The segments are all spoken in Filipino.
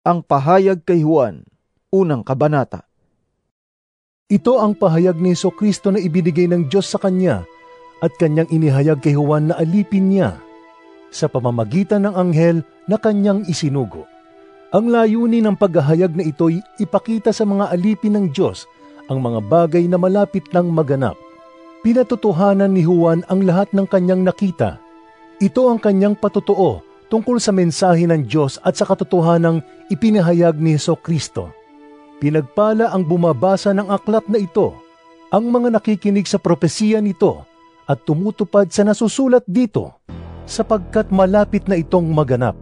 Ang pahayag kay Juan, unang kabanata. Ito ang pahayag ni Jesucristo na ibinigay ng Diyos sa Kanya at Kanyang inihayag kay Juan na alipin niya sa pamamagitan ng anghel na Kanyang isinugo. Ang layunin ng paghahayag na ito'y ipakita sa mga alipin ng Diyos ang mga bagay na malapit nang maganap. Pinatutuhanan ni Juan ang lahat ng kanyang nakita. Ito ang kanyang patutuo tungkol sa mensahe ng Diyos at sa katotohanang ipinahayag ni Jesucristo. Pinagpala ang bumabasa ng aklat na ito, ang mga nakikinig sa propesiya nito at tumutupad sa nasusulat dito, sapagkat malapit na itong maganap.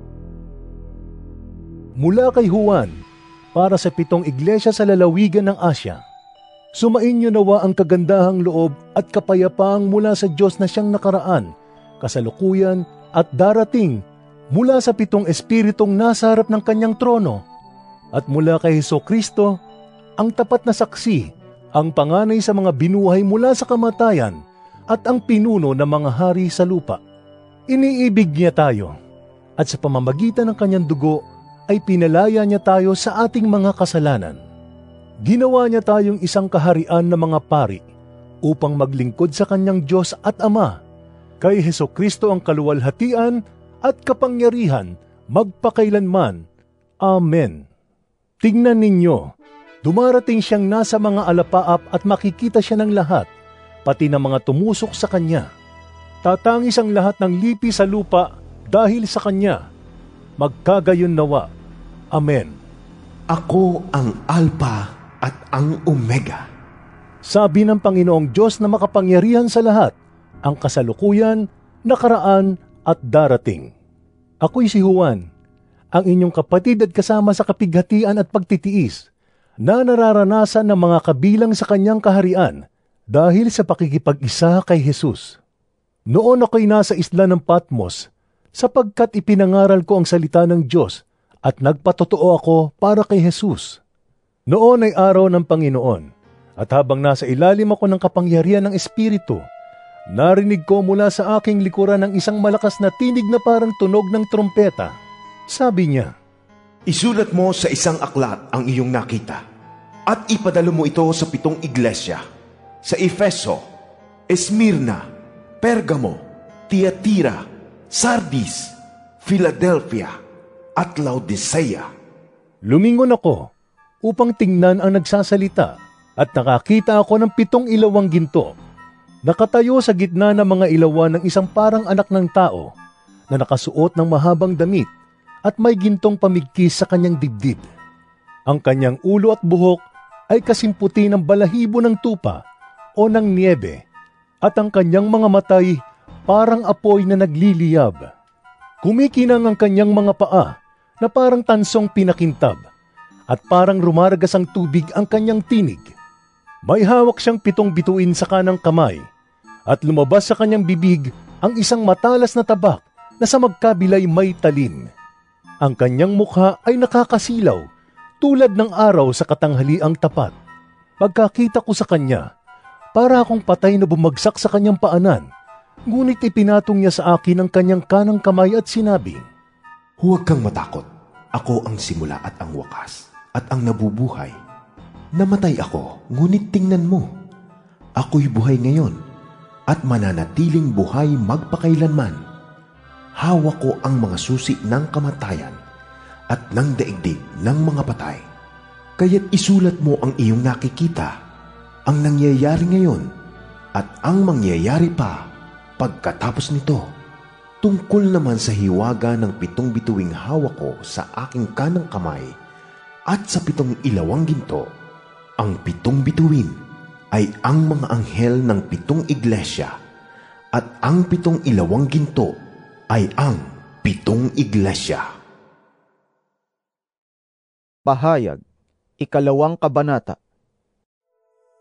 Mula kay Juan, para sa 7 iglesia sa lalawigan ng Asya, sumainyo nawa ang kagandahang loob at kapayapaang mula sa Diyos na siyang nakaraan, kasalukuyan at darating, mula sa 7 espiritong nasa harap ng kanyang trono, at mula kay Jesucristo, ang tapat na saksi, ang panganay sa mga binuhay mula sa kamatayan, at ang pinuno ng mga hari sa lupa. Iniibig niya tayo, at sa pamamagitan ng kanyang dugo, ay pinalaya niya tayo sa ating mga kasalanan. Ginawa niya tayong isang kaharian na mga pari, upang maglingkod sa kanyang Diyos at Ama. Kay Jesucristo ang kaluwalhatian at kapangyarihan magpakailanman. Amen. Tingnan ninyo, dumarating siyang nasa mga alapaap at makikita siya ng lahat, pati ng mga tumusok sa kanya. Tatangis ang lahat ng lipi sa lupa dahil sa kanya. Magkagayon nawa. Amen. Ako ang Alpha at ang Omega. Sabi ng Panginoong Diyos na makapangyarihan sa lahat, ang kasalukuyan, nakaraan at darating. Ako'y si Juan, ang inyong kapatid at kasama sa kapighatian at pagtitiis, na nararanasan ng mga kabilang sa kanyang kaharian dahil sa pakikipag-isa kay Jesus. Noon ako'y nasa isla ng Patmos, sapagkat ipinangaral ko ang salita ng Diyos at nagpatotoo ako para kay Jesus. Noon ay araw ng Panginoon, at habang nasa ilalim ako ng kapangyarihan ng Espiritu, narinig ko mula sa aking likuran ng isang malakas na tinig na parang tunog ng trompeta. Sabi niya, Isulat mo sa isang aklat ang iyong nakita, at ipadalo mo ito sa 7 iglesia, sa Efeso, Esmirna, Pergamo, Tiatira, Sardis, Philadelphia, at Laodicea. Lumingon ako upang tingnan ang nagsasalita at nakakita ako ng 7 ilawang ginto. Nakatayo sa gitna ng mga ilawan ng isang parang anak ng tao na nakasuot ng mahabang damit at may gintong pamigkis sa kanyang dibdib. Ang kanyang ulo at buhok ay kasimputi ng balahibo ng tupa o ng niebe, at ang kanyang mga matay parang apoy na nagliliyab. Kumikinang ang kanyang mga paa na parang tansong pinakintab, at parang rumaragas ang tubig ang kanyang tinig. May hawak siyang 7 bituin sa kanang kamay, at lumabas sa kanyang bibig ang isang matalas na tabak na sa magkabilay may talim. Ang kanyang mukha ay nakakasilaw, tulad ng araw sa katanghaliang tapat. Pagkakita ko sa kanya, para akong patay na bumagsak sa kanyang paanan, ngunit ipinatong niya sa akin ang kanyang kanang kamay at sinabi, Huwag kang matakot. Ako ang simula at ang wakas, at ang nabubuhay. Namatay ako, ngunit tingnan mo. Ako'y buhay ngayon, at mananatiling buhay magpakailanman. Hawak ko ang mga susi ng kamatayan at ng daigdig ng mga patay. Kaya't isulat mo ang iyong nakikita, ang nangyayari ngayon, at ang mangyayari pa pagkatapos nito. Tungkol naman sa hiwaga ng 7 bituing hawak ko sa aking kanang kamay at sa 7 ilawang ginto, ang 7 bituin ay ang mga anghel ng 7 iglesia, at ang 7 ilawang ginto ay ang 7 iglesia. Pahayag, 2 kabanata.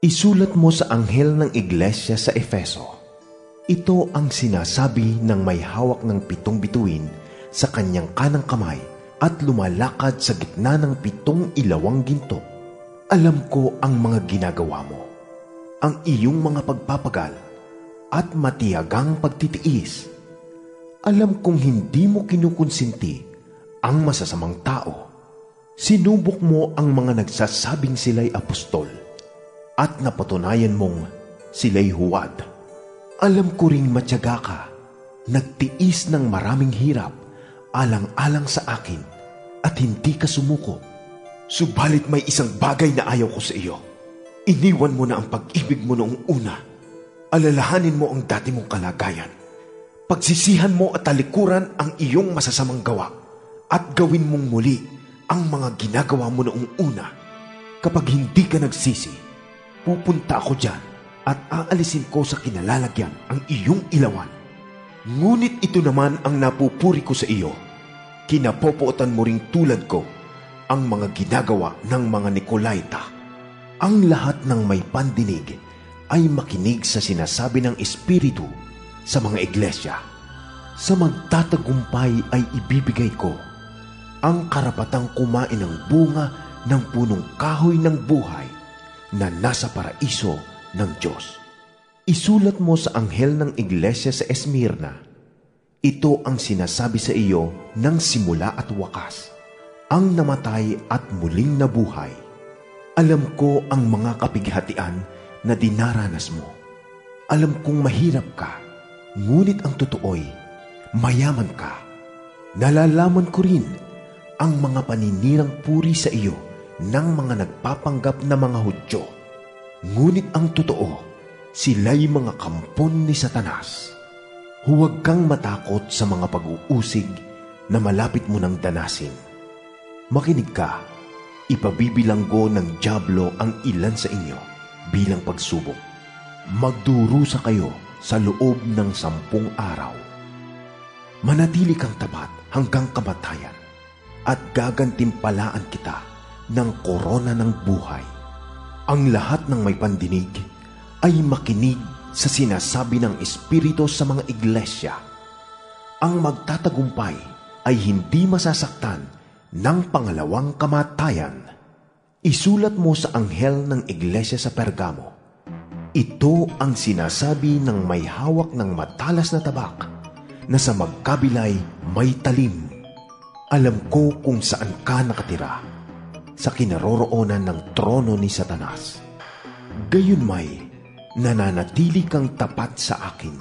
Isulat mo sa anghel ng iglesia sa Efeso. Ito ang sinasabi ng may hawak ng 7 bituin sa kanyang kanang kamay at lumalakad sa gitna ng 7 ilawang ginto. Alam ko ang mga ginagawa mo, ang iyong mga pagpapagal at matiyagang pagtitiis. Alam kong hindi mo kinukonsinti ang masasamang tao. Sinubok mo ang mga nagsasabing sila'y apostol at napatunayan mong sila'y huwad. Alam ko ring matyaga ka, nagtiis ng maraming hirap alang-alang sa akin at hindi ka sumuko. Subalit may isang bagay na ayaw ko sa iyo. Iniwan mo na ang pag-ibig mo noong una. Alalahanin mo ang dati mong kalagayan. Pagsisihan mo at talikuran ang iyong masasamang gawa at gawin mong muli ang mga ginagawa mo noong una. Kapag hindi ka nagsisi, pupunta ako dyan at aalisin ko sa kinalalagyan ang iyong ilawan. Ngunit ito naman ang napupuri ko sa iyo. Kinapopootan mo ring tulad ko ang mga ginagawa ng mga Nicolaita. Ang lahat ng may pandinig ay makinig sa sinasabi ng Espiritu sa mga iglesia. Sa magtatagumpay ay ibibigay ko ang karapatang kumain ng bunga ng punong kahoy ng buhay na nasa paraiso ng Diyos. Isulat mo sa anghel ng iglesia sa Esmirna, ito ang sinasabi sa iyo ng simula at wakas, ang namatay at muling nabuhay. Alam ko ang mga kapighatian na dinaranas mo. Alam kong mahirap ka, ngunit ang totoo'y mayaman ka. Nalalaman ko rin ang mga paninirang puri sa iyo ng mga nagpapanggap na mga Hudyo. Ngunit ang totoo, sila'y mga kampon ni Satanas. Huwag kang matakot sa mga pag-uusig na malapit mo ng danasin. Makinig ka, ipabibilanggo ng dyablo ang ilan sa inyo bilang pagsubok. Magdurusa kayo sa loob ng 10 araw. Manatili kang tapat hanggang kamatayan at gagantimpalaan kita ng korona ng buhay. Ang lahat ng may pandinig ay makinig sa sinasabi ng Espiritu sa mga iglesia. Ang magtatagumpay ay hindi masasaktan ng pangalawang kamatayan. Isulat mo sa anghel ng iglesia sa Pergamo, ito ang sinasabi ng may hawak ng matalas na tabak na sa magkabilay may talim. Alam ko kung saan ka nakatira, sa kinaroroonan ng trono ni Satanas. Gayunmay, nananatili kang tapat sa akin.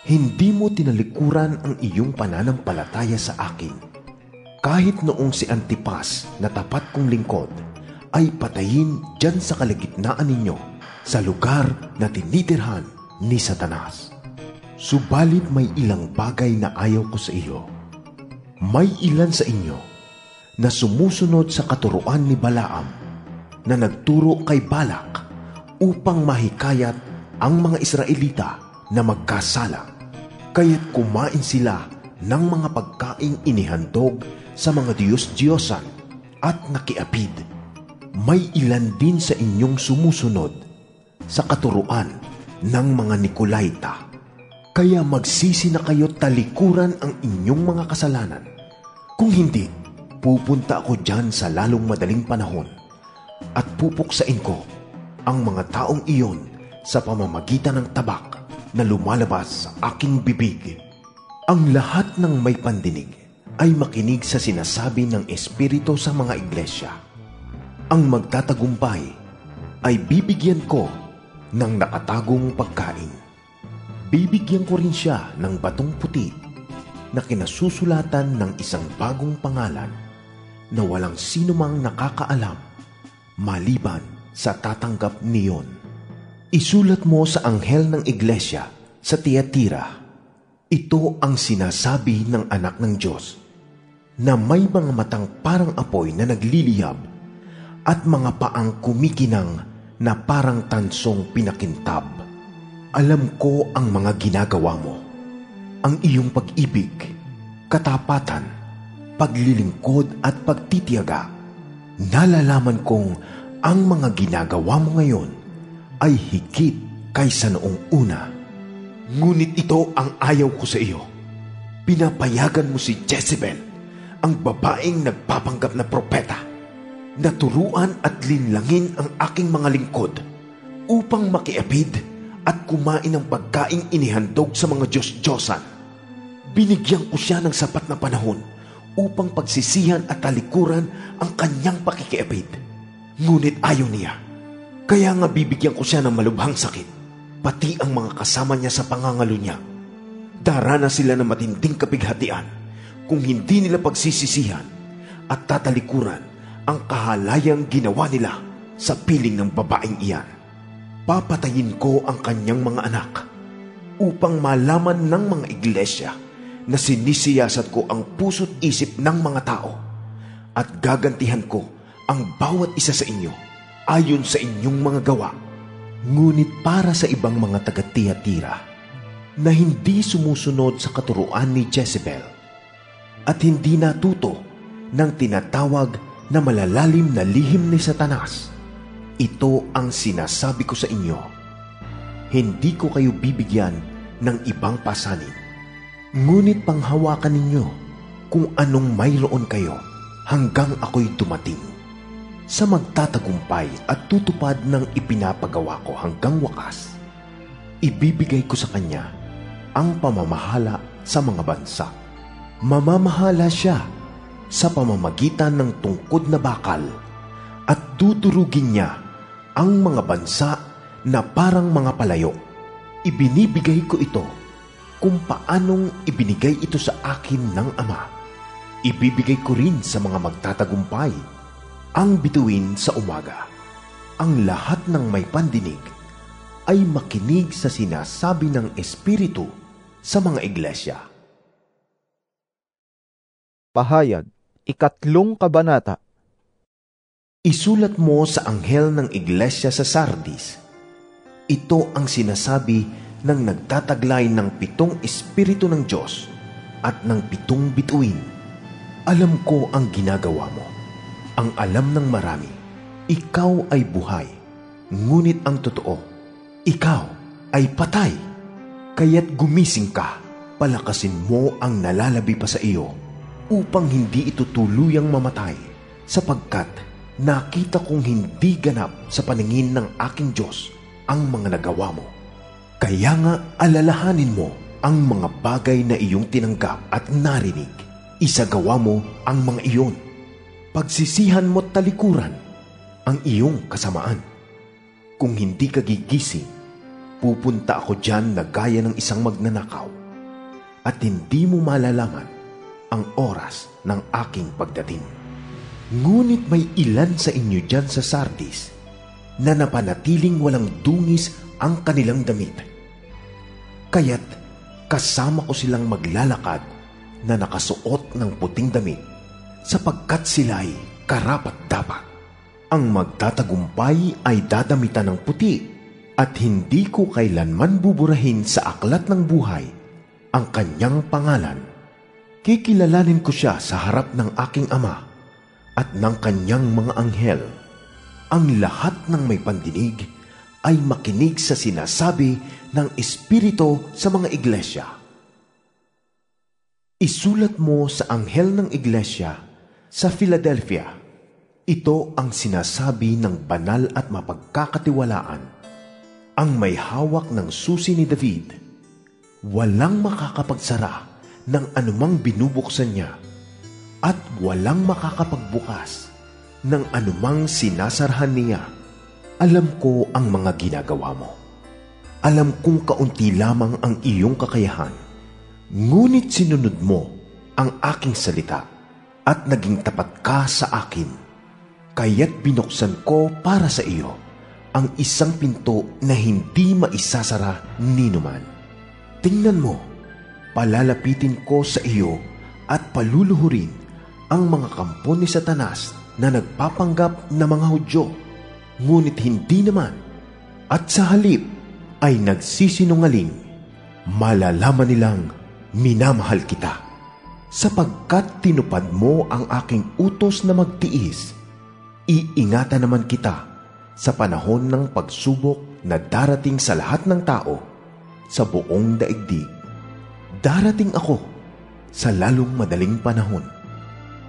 Hindi mo tinalikuran ang iyong pananampalataya sa akin. Kahit noong si Antipas na tapat kong lingkod ay patayin dyan sa kalagitnaan ninyo sa lugar na tinitirhan ni Satanas. Subalit may ilang bagay na ayaw ko sa iyo. May ilan sa inyo na sumusunod sa katuruan ni Balaam na nagturo kay Balak upang mahikayat ang mga Israelita na magkasala. Kaya't kumain sila ng mga pagkaing inihandog sa mga Diyos-Diyosan at nakiapid. May ilan din sa inyong sumusunod sa katuruan ng mga Nicolaita. Kaya magsisi na kayo talikuran ang inyong mga kasalanan. Kung hindi, pupunta ako dyan sa lalong madaling panahon at pupuksain ko ang mga taong iyon sa pamamagitan ng tabak na lumalabas sa aking bibig. Ang lahat ng may pandinig ay makinig sa sinasabi ng Espiritu sa mga iglesia. Ang magtatagumpay ay bibigyan ko ng nakatagong pagkain. Bibigyan ko rin siya ng batong puti na kinasusulatan ng isang bagong pangalan na walang sinumang nakakaalam maliban sa tatanggap niyon. Isulat mo sa anghel ng iglesia sa Tiatira, ito ang sinasabi ng anak ng Diyos na may mga matang parang apoy na nagliliyab at mga paang kumikinang na parang tansong pinakintab. Alam ko ang mga ginagawa mo, ang iyong pag-ibig, katapatan, paglilingkod at pagtitiyaga. Nalalaman kong ang mga ginagawa mo ngayon ay higit kaysa noong una. Ngunit ito ang ayaw ko sa iyo. Pinapayagan mo si Jezebel, ang babaeng nagpapanggap na propeta, na turuan at linlangin ang aking mga lingkod upang makiapid at kumain ng pagkaing inihandog sa mga Diyos-Diyosan. Binigyan ko siya ng sapat na panahon upang pagsisihan at talikuran ang kanyang pakikiapid. Ngunit ayaw niya. Kaya nga bibigyan ko siya ng malubhang sakit, pati ang mga kasama niya sa pangangalo niya. Darana sila ng matinding kapighatian kung hindi nila pagsisisihan at tatalikuran ang kahalayang ginawa nila sa piling ng babaeng iyan. Papatayin ko ang kanyang mga anak upang malaman ng mga iglesia na sinisiyasat ko ang puso't isip ng mga tao at gagantihan ko ang bawat isa sa inyo ayon sa inyong mga gawa. Ngunit para sa ibang mga taga-Tiyatira na hindi sumusunod sa katuruan ni Jezebel at hindi natuto ng tinatawag na malalalim na lihim ni Satanas, ito ang sinasabi ko sa inyo: hindi ko kayo bibigyan ng ibang pasanin, ngunit panghawakan ninyo kung anong mayroon kayo hanggang ako'y dumating. Sa magtatagumpay at tutupad ng ipinapagawa ko hanggang wakas, ibibigay ko sa kanya ang pamamahala sa mga bansa. Mamamahala siya sa pamamagitan ng tungkod na bakal at tuturugin niya ang mga bansa na parang mga palayo. Ibinibigay ko ito kung paanong ibinigay ito sa akin ng Ama. Ibibigay ko rin sa mga magtatagumpay ang bituin sa umaga. Ang lahat ng may pandinig ay makinig sa sinasabi ng Espiritu sa mga iglesia. Pahayag, 3 kabanata. Isulat mo sa anghel ng iglesia sa Sardis. Ito ang sinasabi ng nagtataglay ng 7 Espiritu ng Diyos at ng 7 bituin. Alam ko ang ginagawa mo. Ang alam ng marami, ikaw ay buhay, ngunit ang totoo, ikaw ay patay. Kaya't gumising ka, palakasin mo ang nalalabi pa sa iyo, upang hindi ito tuluyang mamatay, sapagkat nakita kong hindi ganap sa paningin ng aking Diyos ang mga nagawa mo. Kaya nga alalahanin mo ang mga bagay na iyong tinanggap at narinig. Isagawa mo ang mga iyon. Pagsisihan mo't talikuran ang iyong kasamaan. Kung hindi ka gigising, pupunta ako dyan na gaya ng isang magnanakaw at hindi mo malalaman ang oras ng aking pagdating. Ngunit may ilan sa inyo dyan sa Sardis na napanatiling walang dungis ang kanilang damit. Kaya't kasama ko silang maglalakad na nakasuot ng puting damit, sapagkat sila'y karapat-dapat. Ang magtatagumpay ay dadamitan ng puti, at hindi ko kailanman buburahin sa aklat ng buhay ang kanyang pangalan. Kikilalanin ko siya sa harap ng aking Ama at ng kanyang mga anghel. Ang lahat ng may pandinig ay makinig sa sinasabi ng Espiritu sa mga iglesia. Isulat mo sa anghel ng iglesia sa Philadelphia. Ito ang sinasabi ng banal at mapagkakatiwalaan, ang may hawak ng susi ni David. Walang makakapagsara ng anumang binubuksan niya, at walang makakapagbukas ng anumang sinasarhan niya. Alam ko ang mga ginagawa mo. Alam kong kaunti lamang ang iyong kakayahan, ngunit sinunod mo ang aking salita at naging tapat ka sa akin. Kaya't binuksan ko para sa iyo ang isang pinto na hindi maisasara ninuman. Tingnan mo, palalapitin ko sa iyo at paluluhurin ang mga kampo ni Satanas na nagpapanggap na mga Hudyo, ngunit hindi naman, at sa halip ay nagsisinungaling. Malalaman nilang minamahal kita, sapagkat tinupad mo ang aking utos na magtiis. Iingatan naman kita sa panahon ng pagsubok na darating sa lahat ng tao sa buong daigdig. Darating ako sa lalong madaling panahon.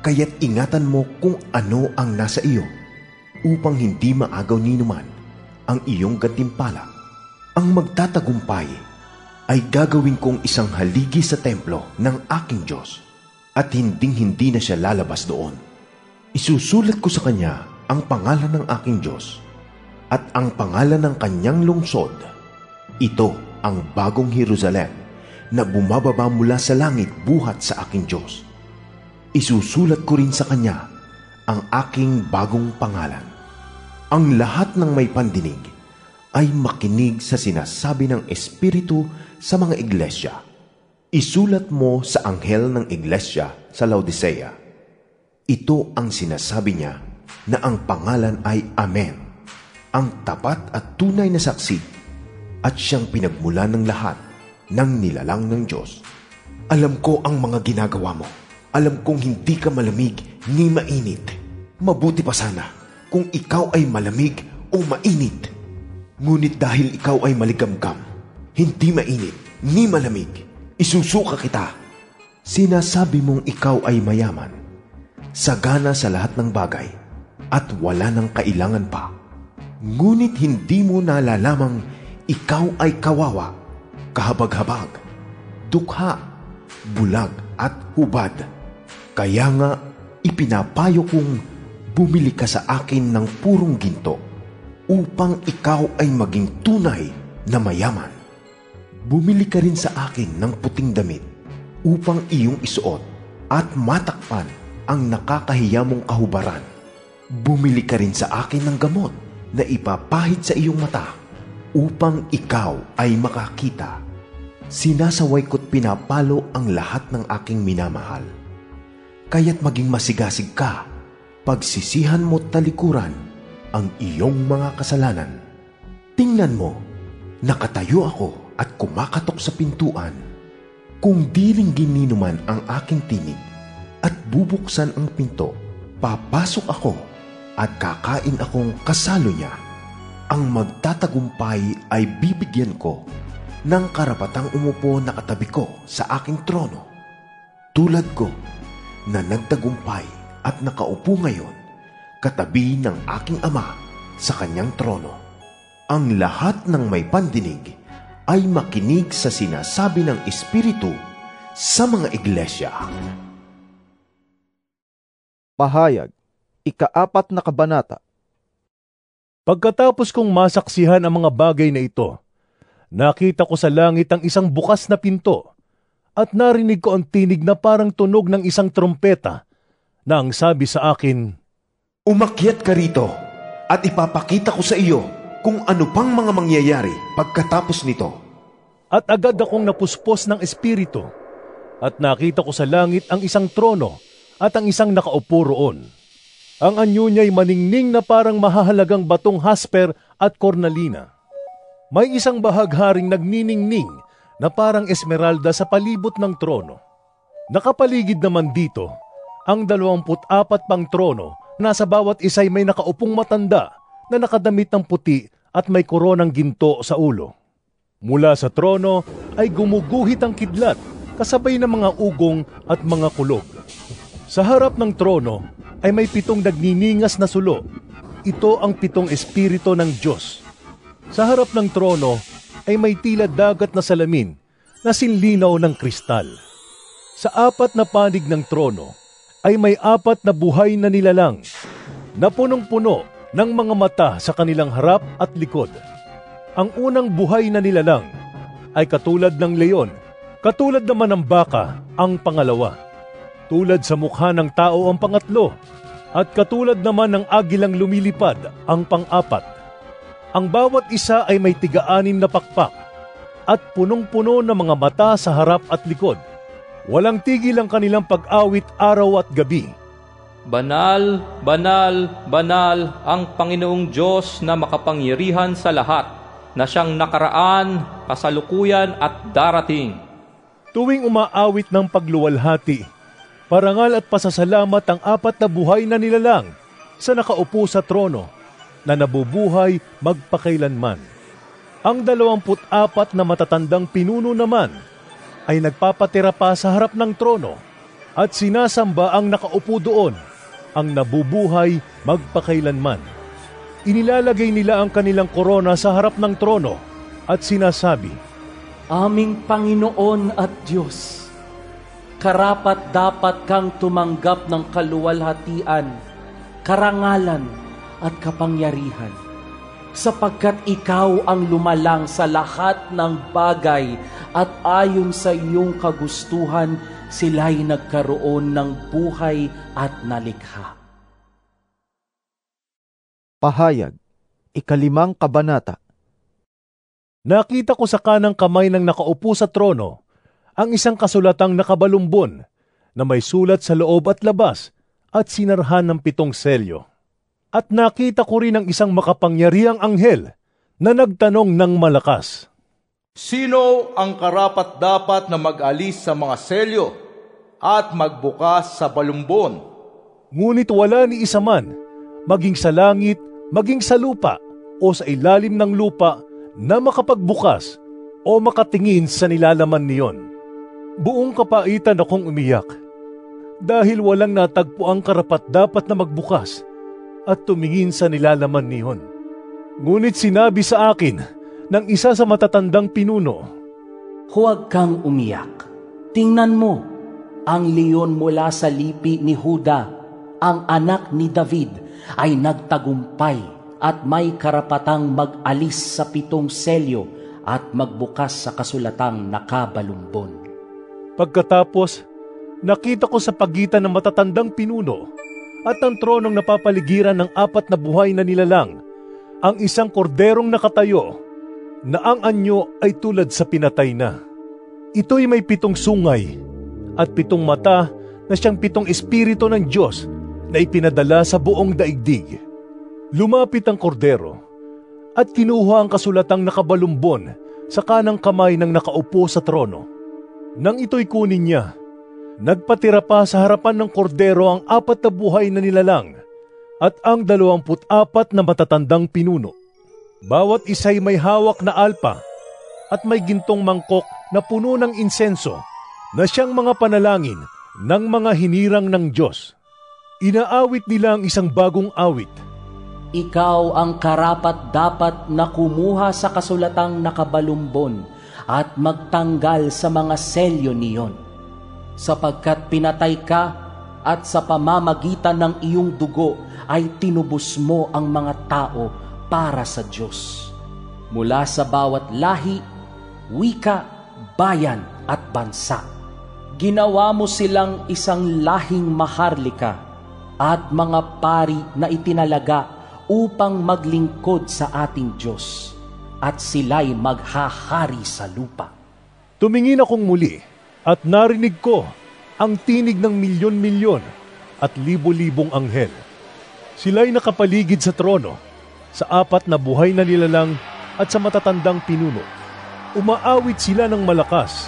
Kaya't ingatan mo kung ano ang nasa iyo, upang hindi maagaw ninuman ang iyong gantimpala. Ang magtatagumpay ay gagawin kong isang haligi sa templo ng aking Diyos, at hinding-hindi na siya lalabas doon. Isusulat ko sa kanya ang pangalan ng aking Diyos at ang pangalan ng kanyang lungsod. Ito ang bagong Jerusalem na bumababa mula sa langit buhat sa aking Diyos. Isusulat ko rin sa kanya ang aking bagong pangalan. Ang lahat ng may pandinig ay makinig sa sinasabi ng Espiritu sa mga iglesia. Isulat mo sa anghel ng iglesia sa Laodicea. Ito ang sinasabi niya na ang pangalan ay Amen, ang tapat at tunay na saksi at siyang pinagmulan ng lahat ng nilalang ng Diyos. Alam ko ang mga ginagawa mo. Alam kong hindi ka malamig ni mainit. Mabuti pa sana kung ikaw ay malamig o mainit. Ngunit dahil ikaw ay maligamgam, hindi mainit ni malamig, isusuka kita. Sinasabi mong ikaw ay mayaman, sagana sa lahat ng bagay, at wala ng kailangan pa. Ngunit hindi mo nalalamang ikaw ay kawawa, kahabag-habag, dukha, bulag at hubad. Kaya nga ipinapayo kong bumili ka sa akin ng purong ginto upang ikaw ay maging tunay na mayaman. Bumili ka rin sa akin ng puting damit upang iyong isuot at matakpan ang nakakahiya mong kahubaran. Bumili ka rin sa akin ng gamot na ipapahid sa iyong mata upang ikaw ay makakita. Sinasaway ko't pinapalo ang lahat ng aking minamahal. Kaya't maging masigasig ka, pagsisihan mo't talikuran ang iyong mga kasalanan. Tingnan mo, nakatayo ako at kumakatok sa pintuan. Kung dilinggin ni naman ang aking tinig at bubuksan ang pinto, papasok ako at kakain akong kasalo niya. Ang magtatagumpay ay bibigyan ko ng karapatang umupo na katabi ko sa aking trono. Tulad ko na nagtagumpay at nakaupo ngayon katabi ng aking ama sa kanyang trono. Ang lahat ng may pandinig ay makinig sa sinasabi ng Espiritu sa mga iglesia. Pahayag, ika-4 na kabanata. Pagkatapos kong masaksihan ang mga bagay na ito, nakita ko sa langit ang isang bukas na pinto at narinig ko ang tinig na parang tunog ng isang trompeta na ang sabi sa akin, Umakyat ka rito at ipapakita ko sa iyo kung ano pang mga mangyayari pagkatapos nito. At agad akong napuspos ng Espiritu at nakita ko sa langit ang isang trono at ang isang nakaupo roon. Ang anyo niya'y maningning na parang mahahalagang batong hasper at kornalina. May isang bahagharing nagniningning na parang esmeralda sa palibot ng trono. Nakapaligid naman dito ang 24 pang trono. Nasa bawat isa'y may nakaupong matanda na nakadamit ng puti at may koronang ginto sa ulo. Mula sa trono ay gumuguhit ang kidlat kasabay ng mga ugong at mga kulog. Sa harap ng trono ay may 7 nagniningas na sulo. Ito ang 7 espiritu ng Diyos. Sa harap ng trono ay may tila dagat na salamin na sinlinaw ng kristal. Sa 4 na panig ng trono ay may 4 na buhay na nilalang na punong-puno ng mga mata sa kanilang harap at likod. Ang unang buhay na nilalang ay katulad ng leon, katulad naman ng baka ang pangalawa. Tulad sa mukha ng tao ang pangatlo, at katulad naman ng agilang lumilipad ang pang-4. Ang bawat isa ay may 6 na pakpak at punong-puno ng mga mata sa harap at likod. Walang tigil ang kanilang pag-awit araw at gabi. Banal, banal, banal ang Panginoong Diyos na makapangyarihan sa lahat, na siyang nakaraan, kasalukuyan at darating. Tuwing umaawit ng pagluwalhati, parangal at pasasalamat ang 4 na buhay na nilalang sa nakaupo sa trono na nabubuhay magpakailanman. Ang 24 na matatandang pinuno naman ay nagpapatira pa sa harap ng trono at sinasamba ang nakaupo doon, ang nabubuhay magpakailanman. Inilalagay nila ang kanilang korona sa harap ng trono at sinasabi, Aming Panginoon at Diyos, Karapat-dapat kang tumanggap ng kaluwalhatian, karangalan at kapangyarihan, sapagkat ikaw ang lumalang sa lahat ng bagay at ayon sa iyong kagustuhan, sila'y nagkaroon ng buhay at nalikha. Pahayag, 5 kabanata. Nakita ko sa kanang kamay ng nakaupo sa trono ang isang kasulatang nakabalumbon na may sulat sa loob at labas at sinarhan ng 7 selyo. At nakita ko rin ang isang makapangyarihang anghel na nagtanong ng malakas. Sino ang karapat-dapat na mag-alis sa mga selyo at magbukas sa balumbon? Ngunit wala ni isa man, maging sa langit, maging sa lupa o sa ilalim ng lupa, na makapagbukas o makatingin sa nilalaman niyon. Buong kapaitan akong umiyak dahil walang natagpo ang karapat-dapat na magbukas at tumingin sa nilalaman niyon. Ngunit sinabi sa akin ng isa sa matatandang pinuno, Huwag kang umiyak. Tingnan mo, ang leon mula sa lipi ni Huda, ang anak ni David, ay nagtagumpay at may karapatang mag-alis sa 7 selyo at magbukas sa kasulatang nakabalumbon. Pagkatapos, nakita ko sa pagitan ng matatandang pinuno at ang tronong napapaligiran ng 4 na buhay na nilalang ang isang korderong nakatayo na ang anyo ay tulad sa pinatay na. Ito'y may 7 sungay at 7 mata na siyang 7 espiritu ng Diyos na ipinadala sa buong daigdig. Lumapit ang kordero at kinuha ang kasulatang nakabalumbon sa kanang kamay ng nakaupo sa trono. Nang ito'y kunin niya, nagpatira pa sa harapan ng kordero ang 4 na buhay na nilalang at ang 24 na matatandang pinuno. Bawat isa'y may hawak na alpa at may gintong mangkok na puno ng insenso na siyang mga panalangin ng mga hinirang ng Diyos. Inaawit nila ang isang bagong awit. Ikaw ang karapat-dapat na kumuha sa kasulatang nakabalumbon at magtanggal sa mga selyo niyon, sapagkat pinatay ka at sa pamamagitan ng iyong dugo ay tinubos mo ang mga tao para sa Diyos. Mula sa bawat lahi, wika, bayan at bansa. Ginawa mo silang isang lahing maharlika at mga pari na itinalaga upang maglingkod sa ating Diyos, at sila'y maghahari sa lupa. Tumingin akong muli at narinig ko ang tinig ng milyon-milyon at libo-libong anghel. Sila'y nakapaligid sa trono, sa 4 na buhay na nilalang at sa matatandang pinuno. Umaawit sila ng malakas.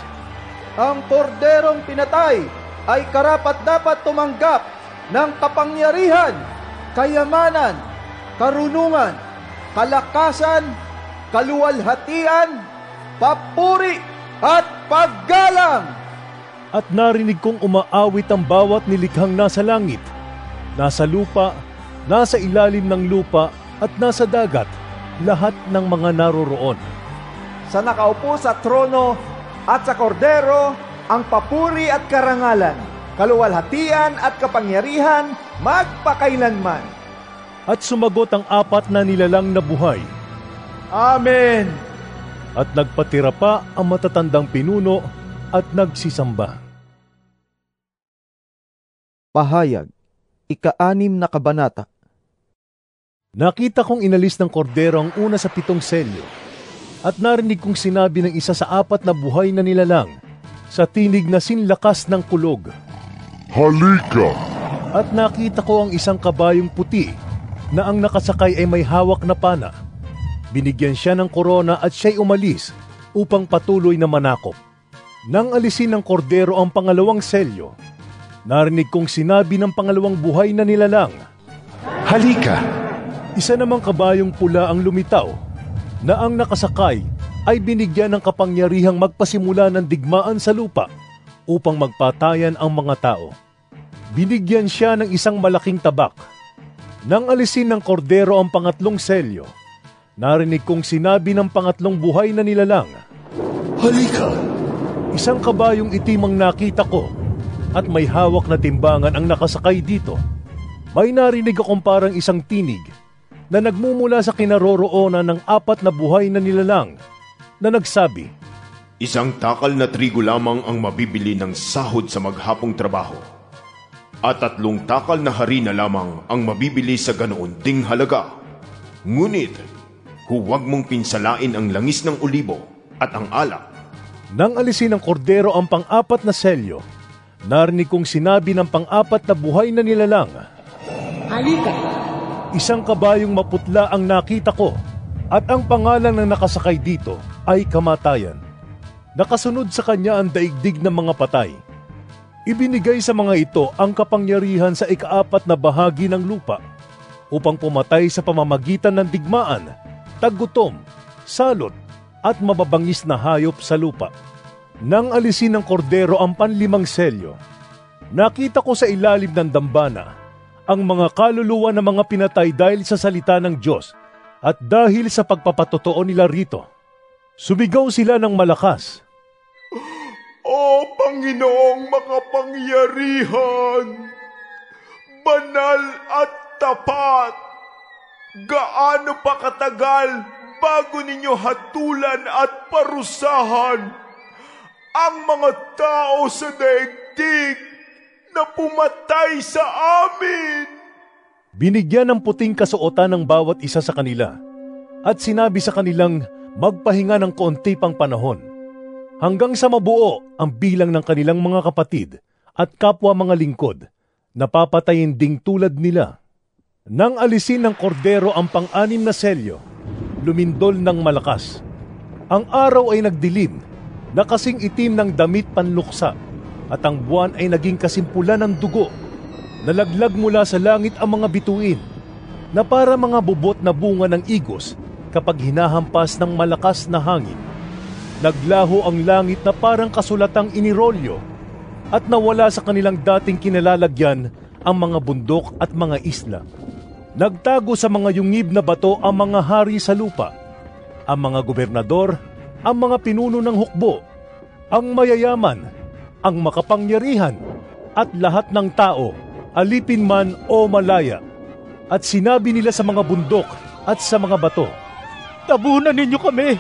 Ang korderong pinatay ay karapat-dapat tumanggap ng kapangyarihan, kayamanan, karunungan, kalakasan, kaluwalhatian, papuri at paggalang. At narinig kong umaawit ang bawat nilikhang nasa langit, nasa lupa, nasa ilalim ng lupa at nasa dagat, lahat ng mga naroroon. Sa nakaupo sa trono at sa kordero, ang papuri at karangalan, kaluwalhatian at kapangyarihan magpakailanman. At sumagot ang 4 na nilalang na buhay. Amen! At nagpatira pa ang matatandang pinuno at nagsisamba. Pahayag, 6 na kabanata. Nakita kong inalis ng kordero ang una sa 7 selyo, at narinig kong sinabi ng isa sa 4 na buhay na nilalang, sa tinig na sinlakas ng kulog, Halika! At nakita ko ang isang kabayong puti na ang nakasakay ay may hawak na pana. Binigyan siya ng korona at siya'y umalis upang patuloy na manakop. Nang alisin ng kordero ang 2 selyo, narinig kong sinabi ng 2 buhay na nilalang, Halika! Isa namang kabayong pula ang lumitaw, na ang nakasakay ay binigyan ng kapangyarihang magpasimula ng digmaan sa lupa upang magpatayan ang mga tao. Binigyan siya ng isang malaking tabak. Nang alisin ng kordero ang 3 selyo, narinig kong sinabi ng 3 buhay na nilalang, Halika! Isang kabayong itim ang nakita ko at may hawak na timbangan ang nakasakay dito. May narinig akong parang isang tinig na nagmumula sa kinaroroonan ng 4 na buhay na nilalang na nagsabi, Isang takal na trigo lamang ang mabibili ng sahod sa maghapong trabaho, at 3 takal na harina lamang ang mabibili sa ganoon ding halaga. Ngunit, huwag mong pinsalain ang langis ng olibo at ang alak. Nang alisin ng kordero ang 4 na selyo, narinig kong sinabi ng 4 na buhay na nilalang, Halika! Isang kabayong maputla ang nakita ko, at ang pangalan ng nakasakay dito ay Kamatayan. Nakasunod sa kanya ang daigdig ng mga patay. Ibinigay sa mga ito ang kapangyarihan sa ika-4 na bahagi ng lupa upang pumatay sa pamamagitan ng digmaan, taggutom, salot, at mababangis na hayop sa lupa. Nang alisin ng kordero ang 5 selyo, nakita ko sa ilalim ng dambana ang mga kaluluwa ng mga pinatay dahil sa salita ng Diyos at dahil sa pagpapatotoo nila rito. Sumigaw sila ng malakas, O Panginoong makapangyarihan, banal at tapat, gaano pa katagal bago ninyo hatulan at parusahan ang mga tao sa daigdig na pumatay sa amin? Binigyan ng puting kasuotan ng bawat isa sa kanila at sinabi sa kanilang magpahinga ng kaunti pang panahon hanggang sa mabuo ang bilang ng kanilang mga kapatid at kapwa mga lingkod na papatayin ding tulad nila. Nang alisin ng kordero ang 6 na selyo, lumindol ng malakas. Ang araw ay nagdilim, na kasing itim ng damit panluksa, at ang buwan ay naging kasimpula ng dugo. Nalaglag mula sa langit ang mga bituin, na para mga bubot na bunga ng igos kapag hinahampas ng malakas na hangin. Naglaho ang langit na parang kasulatang inirolyo, at nawala sa kanilang dating kinalalagyan ang mga bundok at mga isla. Nagtago sa mga yungib na bato ang mga hari sa lupa, ang mga gobernador, ang mga pinuno ng hukbo, ang mayayaman, ang makapangyarihan, at lahat ng tao, alipin man o malaya. At sinabi nila sa mga bundok at sa mga bato, Tabunan ninyo kami,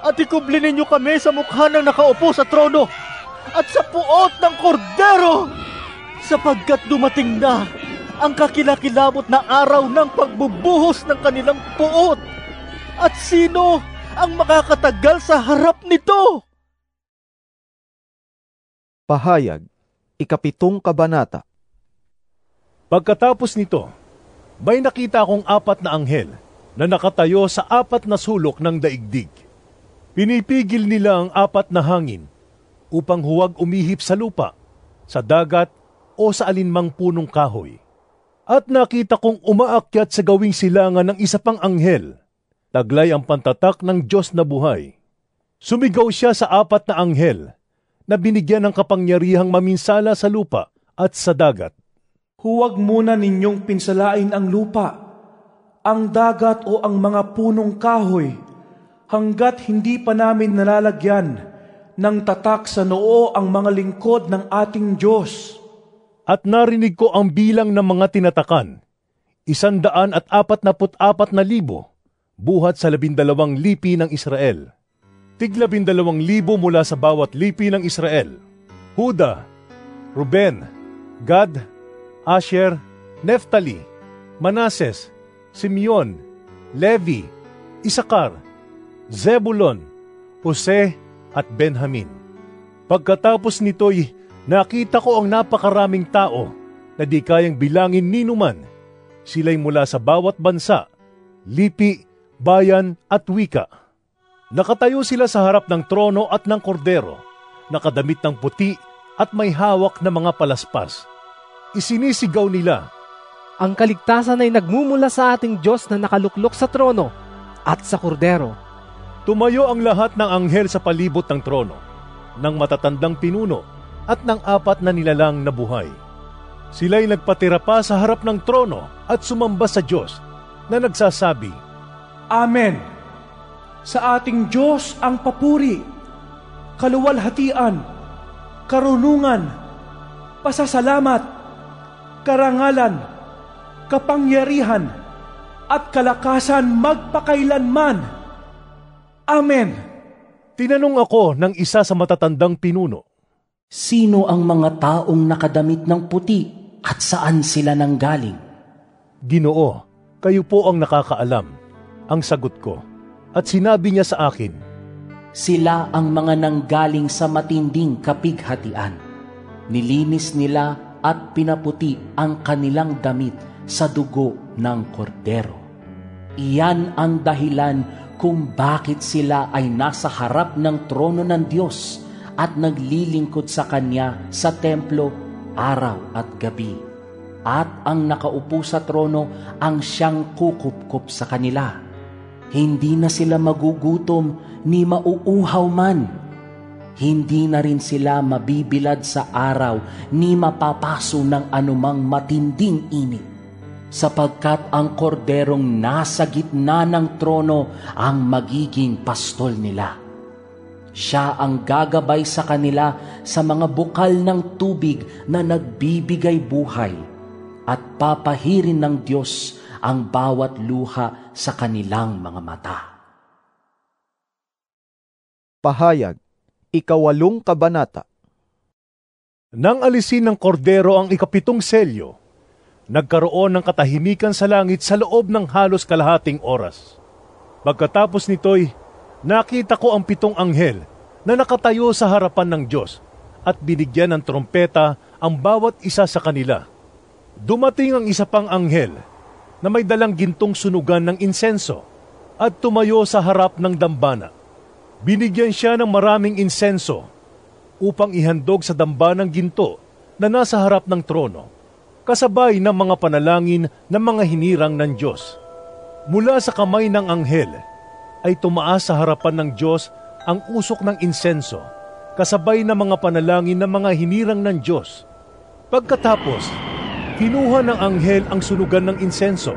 at ikubli ninyo kami sa mukha ng nakaupo sa trono, at sa puot ng kordero, sapagkat dumating na ang kakilakilabot na araw ng pagbubuhos ng kanilang puot. At sino ang makakatagal sa harap nito? Pahayag, 7 kabanata. Pagkatapos nito, may nakita akong 4 na anghel na nakatayo sa 4 na sulok ng daigdig. Pinipigil nila ang 4 na hangin upang huwag umihip sa lupa, sa dagat o sa alinmang punong kahoy. At nakita kong umaakyat sa gawing silangan ng isa pang anghel. Taglay ang pantatak ng Diyos na buhay. Sumigaw siya sa 4 na anghel na binigyan ng kapangyarihang maminsala sa lupa at sa dagat. Huwag muna ninyong pinsalain ang lupa, ang dagat o ang mga punong kahoy, hanggat hindi pa namin nalalagyan ng tatak sa noo ang mga lingkod ng ating Diyos. At narinig ko ang bilang ng mga tinatakan, 144,000 buhat sa 12 lipi ng Israel. Tig-12,000 mula sa bawat lipi ng Israel. Huda, Ruben, Gad, Asher, Neftali, Manases, Simeon, Levi, Isakar, Zebulon, Jose at Benjamin. Pagkatapos nito'y nakita ko ang napakaraming tao na di kayang bilangin ni numan. Sila'y mula sa bawat bansa, lipi, bayan at wika. Nakatayo sila sa harap ng trono at ng kordero, nakadamit ng puti at may hawak na mga palaspas. Isinisigaw nila, Ang kaligtasan ay nagmumula sa ating Diyos na nakaluklok sa trono at sa kordero. Tumayo ang lahat ng anghel sa palibot ng trono, ng matatandang pinuno at ng 4 na nilalang na buhay. Sila'y nagpatira pa sa harap ng trono at sumamba sa Diyos na nagsasabi, Amen! Sa ating Diyos ang papuri, kaluwalhatian, karunungan, pasasalamat, karangalan, kapangyarihan, at kalakasan magpakailanman. Amen. Tinanong ako ng isa sa matatandang pinuno, Sino ang mga taong nakadamit ng puti at saan sila nanggaling? Ginoo, kayo po ang nakakaalam, ang sagot ko. At sinabi niya sa akin, Sila ang mga nanggaling sa matinding kapighatian. Nilinis nila at pinaputi ang kanilang damit sa dugo ng kordero. Iyan ang dahilan kung bakit sila ay nasa harap ng trono ng Diyos at naglilingkod sa Kanya sa templo araw at gabi. At ang nakaupo sa trono ang siyang kukupkup sa kanila. Hindi na sila magugutom ni mauuhaw man. Hindi na rin sila mabibilad sa araw ni mapapaso ng anumang matinding init. Sapagkat ang korderong nasa gitna ng trono ang magiging pastol nila. Siya ang gagabay sa kanila sa mga bukal ng tubig na nagbibigay buhay at papahirin ng Diyos ang bawat luha sa kanilang mga mata. Pahayag, 8 kabanata. Nang alisin ng kordero ang 7 selyo, nagkaroon ng katahimikan sa langit sa loob ng halos kalahating oras. Pagkatapos nito'y, nakita ko ang 7 anghel na nakatayo sa harapan ng Diyos at binigyan ng trompeta ang bawat isa sa kanila. Dumating ang isa pang anghel na may dalang gintong sunugan ng insenso at tumayo sa harap ng dambana. Binigyan siya ng maraming insenso upang ihandog sa dambanang ginto na nasa harap ng trono, kasabay ng mga panalangin ng mga hinirang ng Diyos. Mula sa kamay ng anghel ay tumaas sa harapan ng Diyos ang usok ng insenso, kasabay ng mga panalangin ng mga hinirang ng Diyos. Pagkatapos, kinuha ng anghel ang sunugan ng insenso,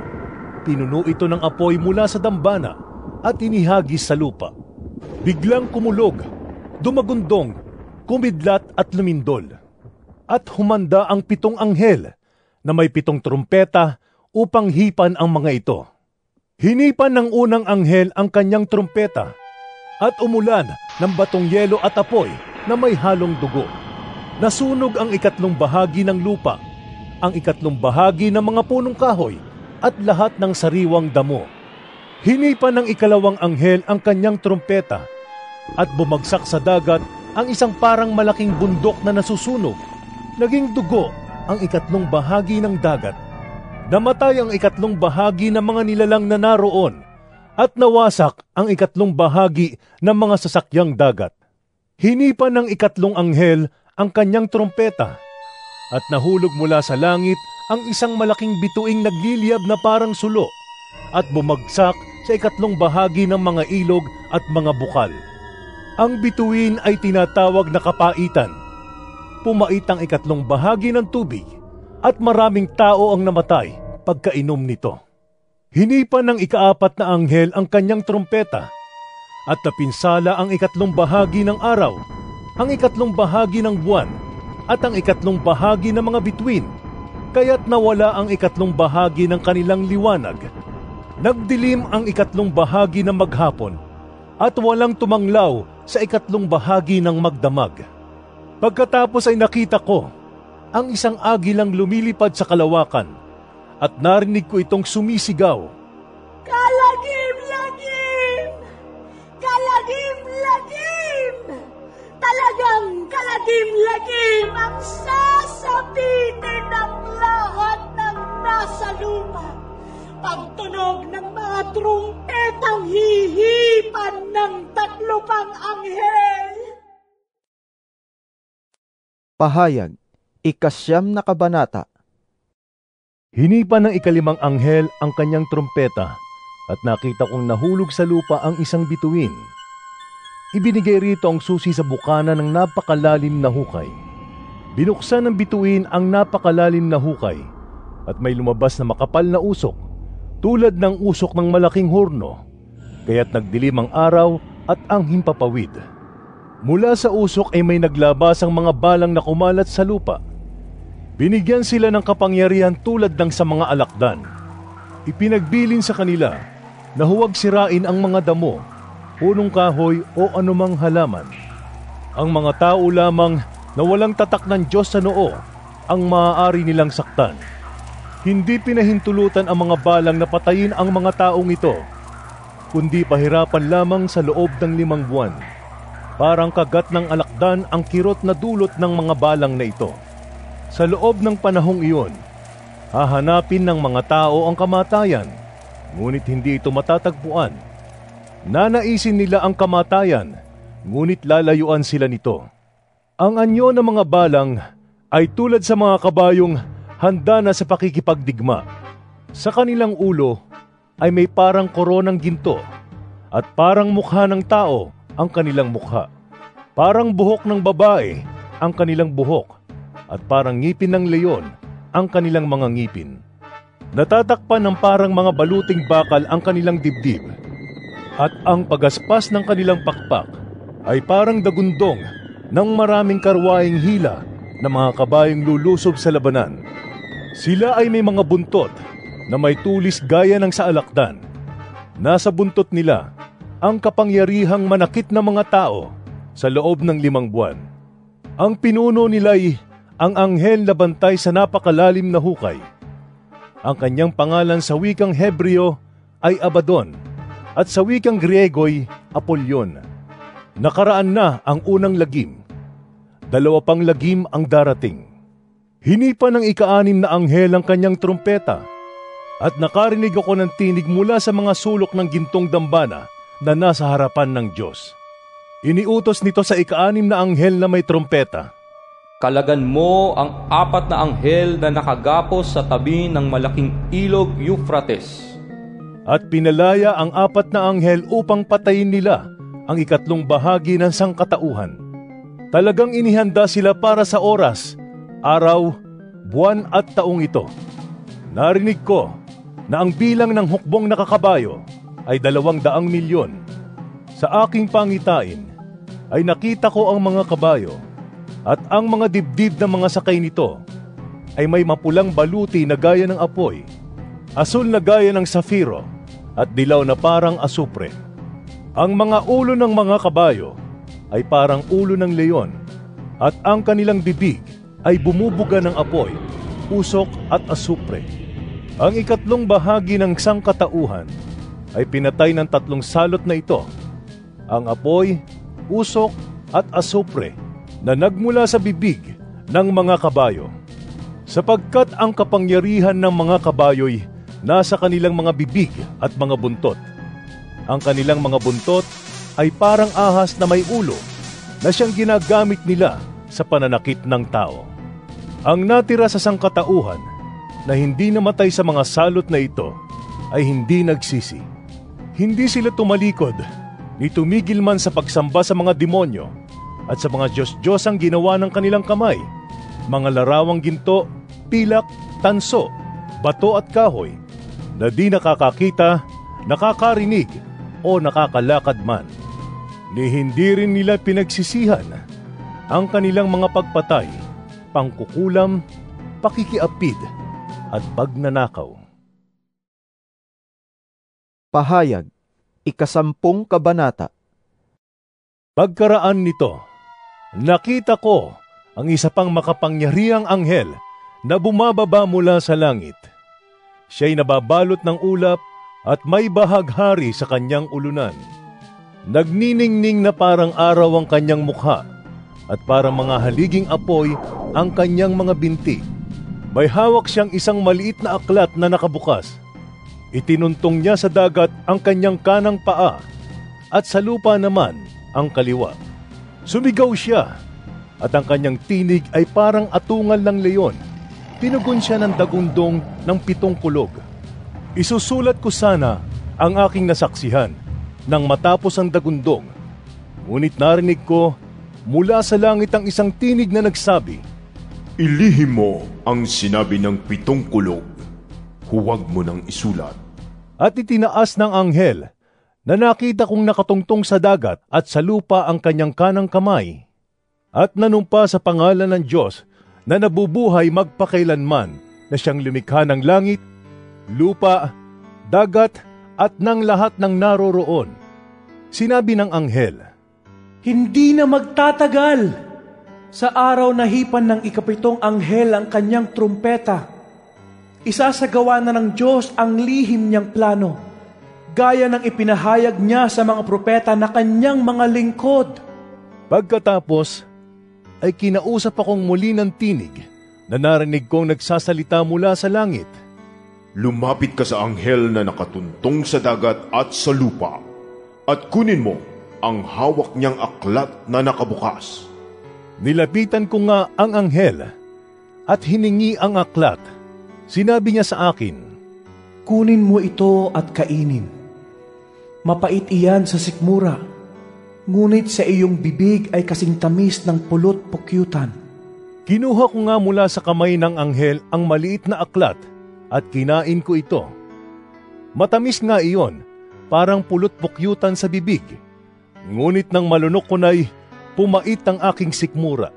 pinuno ito ng apoy mula sa dambana at inihagis sa lupa. Biglang kumulog, dumagundong, kumidlat at lumindol. At humanda ang 7 anghel na may 7 trumpeta upang hipan ang mga ito. Hinipan ng unang anghel ang kanyang trumpeta at umulan ng batong yelo at apoy na may halong dugo. Nasunog ang 3 bahagi ng lupa, ang 3 bahagi ng mga punong kahoy at lahat ng sariwang damo. Hinipan ng 2 anghel ang kanyang trumpeta at bumagsak sa dagat ang isang parang malaking bundok na nasusunog. Naging dugo ang 3 bahagi ng dagat. Namatay ang 3 bahagi ng mga nilalang na naroon at nawasak ang 3 bahagi ng mga sasakyang dagat. Hinipan ng 3 anghel ang kanyang trompeta at nahulog mula sa langit ang isang malaking bituing nagliliyab na parang sulo at bumagsak sa 3 bahagi ng mga ilog at mga bukal. Ang bituin ay tinatawag na kapaitan. Pumait ang 3 bahagi ng tubig at maraming tao ang namatay pagkainom nito. Hinipan ng 4 na anghel ang kanyang trompeta at napinsala ang 3 bahagi ng araw, ang 3 bahagi ng buwan at ang 3 bahagi ng mga bituin, kaya't nawala ang 3 bahagi ng kanilang liwanag. Nagdilim ang 3 bahagi ng maghapon at walang tumanglaw sa 3 bahagi ng magdamag. Pagkatapos ay nakita ko ang isang agilang lumilipad sa kalawakan at narinig ko itong sumisigaw, "Kalagim-lagim! Kalagim-lagim! Talagang kalagim-lagim ang sasabitin ng lahat ng nasa lupa. Pagtunog ng mga trumpetang hihipan ng 3 pang anghel." Pahayag, 9 na kabanata. Hinipan ng 5 anghel ang kanyang trompeta at nakita kong nahulog sa lupa ang isang bituin. Ibinigay rito ang susi sa bukana ng napakalalim na hukay. Binuksan ng bituin ang napakalalim na hukay at may lumabas na makapal na usok, tulad ng usok ng malaking horno, kaya't nagdilim ang araw at ang himpapawid. Mula sa usok ay may naglabas ang mga balang na kumalat sa lupa. Binigyan sila ng kapangyarihan tulad ng sa mga alakdan. Ipinagbilin sa kanila na huwag sirain ang mga damo, punong kahoy o anumang halaman. Ang mga tao lamang na walang tatak ng Diyos sa noo ang maaari nilang saktan. Hindi pinahintulutan ang mga balang na patayin ang mga taong ito, kundi pahirapan lamang sa loob ng 5 buwan. Parang kagat ng alakdan ang kirot na dulot ng mga balang na ito. Sa loob ng panahong iyon, hahanapin ng mga tao ang kamatayan, ngunit hindi ito matatagpuan. Nanaisin nila ang kamatayan, ngunit lalayuan sila nito. Ang anyo ng mga balang ay tulad sa mga kabayong handa na sa pakikipagdigma. Sa kanilang ulo ay may parang koronang ginto at parang mukha ng tao ang kanilang mukha. Parang buhok ng babae ang kanilang buhok at parang ngipin ng leyon ang kanilang mga ngipin. Natatakpan ng parang mga baluting bakal ang kanilang dibdib at ang pagaspas ng kanilang pakpak ay parang dagundong ng maraming karwaing hila na mga kabayong lulusob sa labanan. Sila ay may mga buntot na may tulis gaya ng sa alakdan. Nasa buntot nila ang kapangyarihang manakit na mga tao sa loob ng 5 buwan. Ang pinuno nila'y ang anghel na bantay sa napakalalim na hukay. Ang kanyang pangalan sa wikang Hebreo ay Abaddon at sa wikang Griego'y Apollyon. Nakaraan na ang unang lagim. 2 pang lagim ang darating. Hinipa ng ika-6 na anghel ang kanyang trumpeta at nakarinig ako ng tinig mula sa mga sulok ng gintong dambana na nasa harapan ng Diyos. Iniutos nito sa ika-6 na anghel na may trumpeta. Kalagan mo ang 4 na anghel na nakagapos sa tabi ng malaking ilog Euphrates. At pinalaya ang 4 na anghel upang patayin nila ang 3 bahagi ng sangkatauhan. Talagang inihanda sila para sa oras, araw, buwan at taong ito. Narinig ko na ang bilang ng hukbong nakakabayo ay 200 milyon. Sa aking pangitain ay nakita ko ang mga kabayo at ang mga dibdib ng mga sakay nito ay may mapulang baluti na gaya ng apoy, asul na gaya ng safiro at dilaw na parang asupre. Ang mga ulo ng mga kabayo ay parang ulo ng leyon at ang kanilang bibig ay bumubuga ng apoy, usok at asupre. Ang 3 bahagi ng sangkatauhan ay pinatay ng 3 salot na ito, ang apoy, usok at asupre na nagmula sa bibig ng mga kabayo. Sapagkat ang kapangyarihan ng mga kabayo'y nasa kanilang mga bibig at mga buntot. Ang kanilang mga buntot ay parang ahas na may ulo na siyang ginagamit nila sa pananakit ng tao. Ang natira sa sangkatauhan na hindi namatay sa mga salot na ito ay hindi nagsisi. Hindi sila tumalikod ni tumigil man sa pagsamba sa mga demonyo at sa mga Diyos-Diyos ang ginawa ng kanilang kamay, mga larawang ginto, pilak, tanso, bato at kahoy, na di nakakakita, nakakarinig o nakakalakad man. Ni hindi rin nila pinagsisihan ang kanilang mga pagpatay, pangkukulam, pakikiapid at pagnanakaw. Pahayag, 10 kabanata. Pagkaraan nito, nakita ko ang isa pang makapangyarihang anghel na bumababa mula sa langit. Siya'y nababalot ng ulap at may bahaghari sa kanyang ulunan. Nagniningning na parang araw ang kanyang mukha at parang mga haliging apoy ang kanyang mga binti. May hawak siyang isang maliit na aklat na nakabukas. Itinuntong niya sa dagat ang kanyang kanang paa at sa lupa naman ang kaliwa. Sumigaw siya at ang kanyang tinig ay parang atungal ng leyon. Tinugon siya ng dagundong ng 7 kulog. Isusulat ko sana ang aking nasaksihan nang matapos ang dagundong. Ngunit narinig ko mula sa langit ang isang tinig na nagsabi, "Ilihim mo ang sinabi ng 7 kulog. Huwag mo nang isulat." At itinaas ng anghel na nakita kong nakatungtong sa dagat at sa lupa ang kanyang kanang kamay at nanumpa sa pangalan ng Diyos na nabubuhay magpakailanman na siyang lumikha ng langit, lupa, dagat at ng lahat ng naroroon. Sinabi ng anghel, Hindi na magtatagal. Sa araw na hipan ng ikapitong anghel ang kanyang trumpeta, isasagawa na ng Diyos ang lihim niyang plano, gaya ng ipinahayag niya sa mga propeta na kanyang mga lingkod. Pagkatapos, ay kinausap akong muli ng tinig na narinig kong nagsasalita mula sa langit. Lumapit ka sa anghel na nakatuntong sa dagat at sa lupa, at kunin mo ang hawak niyang aklat na nakabukas. Nilapitan ko nga ang anghel at hiningi ang aklat. Sinabi niya sa akin, Kunin mo ito at kainin. Mapait iyan sa sikmura, ngunit sa iyong bibig ay kasing tamis ng pulot pukyutan. Kinuha ko nga mula sa kamay ng anghel ang maliit na aklat at kinain ko ito. Matamis nga iyon, parang pulot pukyutan sa bibig. Ngunit nang malunok ko na'y pumait ang aking sikmura.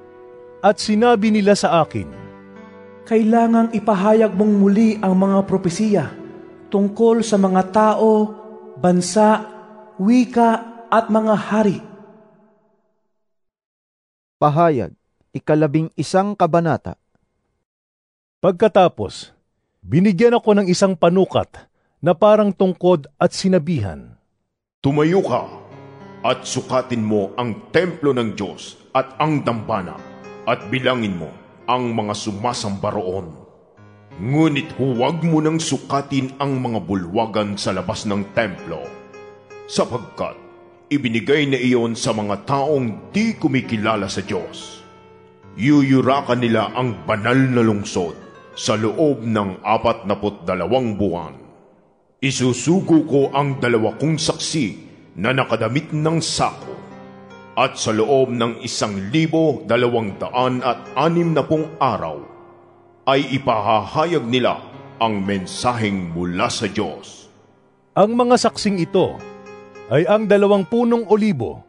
At sinabi nila sa akin, Kailangang ipahayag mong muli ang mga propesiya tungkol sa mga tao, bansa, wika at mga hari. Pahayag, 11 kabanata. Pagkatapos, binigyan ako ng isang panukat na parang tungkod at sinabihan, Tumayo ka at sukatin mo ang templo ng Diyos at ang dambana at bilangin mo ang mga sumasamba roon. Ngunit huwag mo nang sukatin ang mga bulwagan sa labas ng templo, sapagkat ibinigay na iyon sa mga taong di kumikilala sa Diyos. Yuyurakan nila ang banal na lungsod sa loob ng 42 buwan. Isusugo ko ang 2 kong saksi na nakadamit ng sako, at sa loob ng 1,260 araw ay ipahahayag nila ang mensaheng mula sa Diyos. Ang mga saksing ito ay ang 2 punong olibo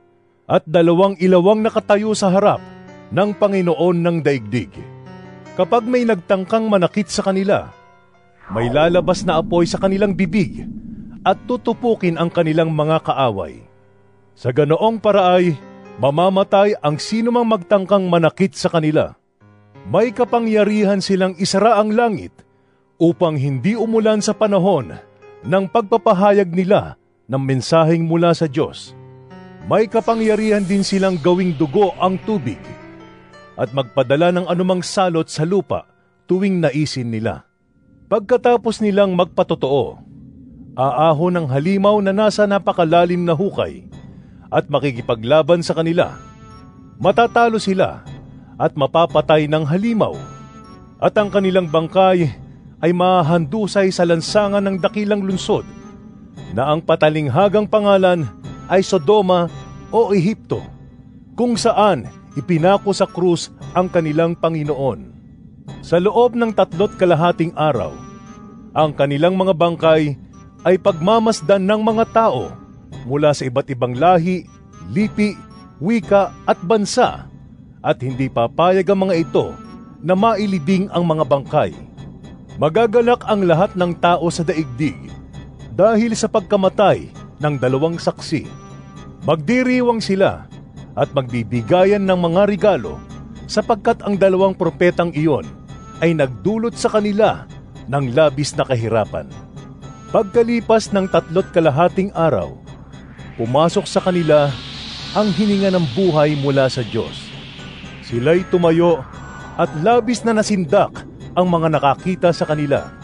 at 2 ilawang nakatayo sa harap ng Panginoon ng daigdig. Kapag may nagtangkang manakit sa kanila, may lalabas na apoy sa kanilang bibig at tutupukin ang kanilang mga kaaway. Sa ganoong paraay, mamamatay ang sinumang magtangkang manakit sa kanila. May kapangyarihan silang isara ang langit upang hindi umulan sa panahon ng pagpapahayag nila ng mensaheng mula sa Diyos. May kapangyarihan din silang gawing dugo ang tubig at magpadala ng anumang salot sa lupa tuwing naisin nila. Pagkatapos nilang magpatotoo, aahon ng halimaw na nasa napakalalim na hukay at makikipaglaban sa kanila. Matatalo sila at mapapatay ng halimaw, at ang kanilang bangkay ay mahandusay sa lansangan ng dakilang lungsod na ang patalinghagang pangalan ay Sodoma o Ehipto, kung saan ipinako sa krus ang kanilang Panginoon. Sa loob ng 3.5 araw, ang kanilang mga bangkay ay pagmamasdan ng mga tao mula sa iba't ibang lahi, lipi, wika at bansa, at hindi papayag ang mga ito na mailibing ang mga bangkay. Magagalak ang lahat ng tao sa daigdig dahil sa pagkamatay ng 2 saksi. Magdiriwang sila at magbibigayan ng mga regalo sapagkat ang 2 propetang iyon ay nagdulot sa kanila ng labis na kahirapan. Pagkalipas ng 3.5 araw, pumasok sa kanila ang hininga ng buhay mula sa Diyos. Sila'y tumayo at labis na nasindak ang mga nakakita sa kanila.